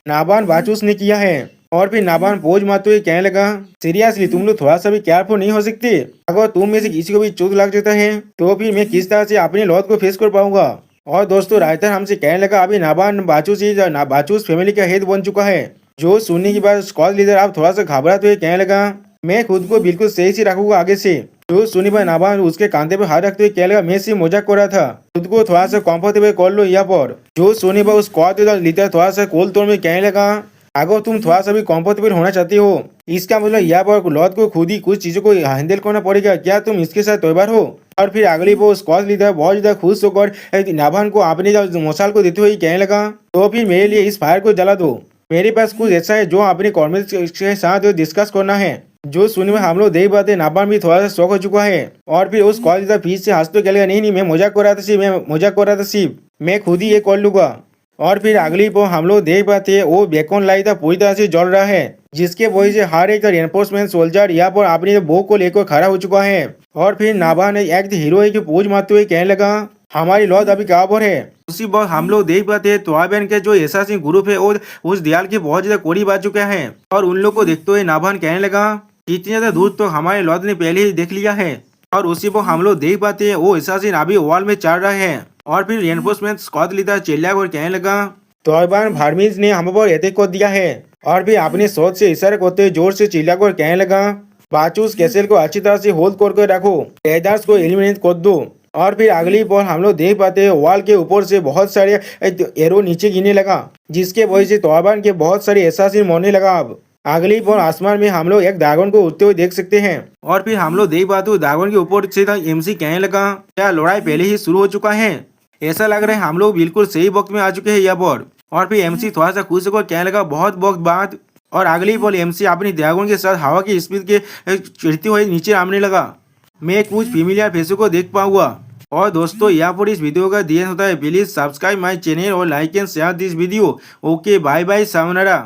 Speaker 1: नाबान बाचूस ने किया है। और फिर नाबान पोज मारते हुए कहने लगा, सीरियसली तुम लोग थोड़ा सा भी केयरफुल नहीं हो सकते? अगर तुम में से किसी को भी चोट लग जाता है तो फिर मैं किस तरह से अपनी लौट को फेस कर पाऊंगा? और दोस्तों राइटर हमसे कहने लगा अभी नाबान बाचूस ही बाचूस फैमिली का हेड बन चुका है। जो सुनने के बाद स्क्वाड लीडर आप थोड़ा सा घबराते हुए कहने लगा, मैं खुद को बिल्कुल सही से रखूंगा आगे से। जो सुनी पर नाबान उसके कांधे पर हाथ रखते हुए कहने लगा, मैं सिर्फ मजाक कर रहा था, खुद को थोड़ा सा कंफर्टेबल कर लो यहाँ पर। जो सुनी पर उस स्क्वाड लीडर थोड़ा सा कोल तोड़ में कहने लगा, अगर तुम थोड़ा सा भी कंफर्टेबल होना चाहती हो इसका मतलब यहाँ पर लॉर्ड को खुद ही कुछ चीजों को हैंडल करना पड़ेगा। क्या तुम इसके साथ तैयार हो? और फिर अगली वो स्क्वाड लीडर बहुत ज्यादा खुश होकर नाभान को अपने मसाल को देते हुए कहने लगा, तो फिर मेरे लिए इस फायर को जला दो, मेरे पास कुछ ऐसा है जो अपने कॉर्मेट्स के साथ डिस्कस करना है। जो सुनने में हम लोग देख पाते नाबान भी थोड़ा सा शौक हो चुका है। और फिर उस कॉलेज का फीस से हंसते कहलेगा, नहीं मैं मजाक कर रहा था, मैं मजाक कर रहा था, सिर्फ मैं खुद ही ये कर लूंगा। और फिर अगली पर हम लोग देख पाते हैं वो बेकॉन लाइट पूरी तरह से जल रहा है, जिसके वजह से हर एक एनफोर्समेंट सोल्जर यहाँ पर अपनी बो को लेकर खड़ा हो चुका है। और फिर नाबान एक हीरो की पोज मारते हुए कहने लगा, हमारी लौट अभी कहाँ पर है? उसी बात हम लोग देख पाते हैं तोआबेन के जो एसासिन ग्रुप है वो उस दीवार के बहुत ज्यादा करीब आ चुका है। और उन लोग को देखते हुए नाभान कहने लगा, इतनी ज्यादा दूर तो हमारे लौट ने पहले ही देख लिया है। और उसी पर हम लोग देख पाते हैं वो एसासिन अभी वॉल में चढ़ रहा है। और फिर रेनफोर्समेंट स्क्वाड लीडर चिल्ला कर कहने लगा, तोआबेन भारमीज ने हम पर अटैक कर दिया है। और फिर अपने शॉट से इशारा करते हुए जोर से चिल्ला कर कहने लगा, बाचूस कैसल को अच्छी तरह से होल्ड करके रखो, रेडर्स को एलिमिनेट कर दो। और फिर अगली पर हम लोग देख पाते हैं वॉल के ऊपर से बहुत सारे एरो नीचे गिरने लगा, जिसके वजह से तोआबेन के बहुत सारे एसासिन मरने लगा। अब अगली पर आसमान में हम लोग एक ड्रैगन को उड़ते हुए देख सकते हैं। और फिर हम लोग देख पाते ड्रैगन के ऊपर से एमसी कहने लगा, क्या लड़ाई पहले ही शुरू हो चुका है? ऐसा लग रहा है हम लोग बिल्कुल सही वक्त में आ चुके हैं यहाँ पर। और फिर एमसी थोड़ा सा खुश होकर कहने लगा, बहुत वक्त बाद। और अगली बॉल एमसी अपनी ड्रैगन के साथ हवा की स्पीड के चिढ़ते हुए नीचे आने लगा, मैं कुछ फेमिलियर फेसों को देख पाऊंगा। और दोस्तों यहाँ पर इस वीडियो का दिया होता है, प्लीज सब्सक्राइब माय चैनल और like and share this video. Okay bye bye सावनारा।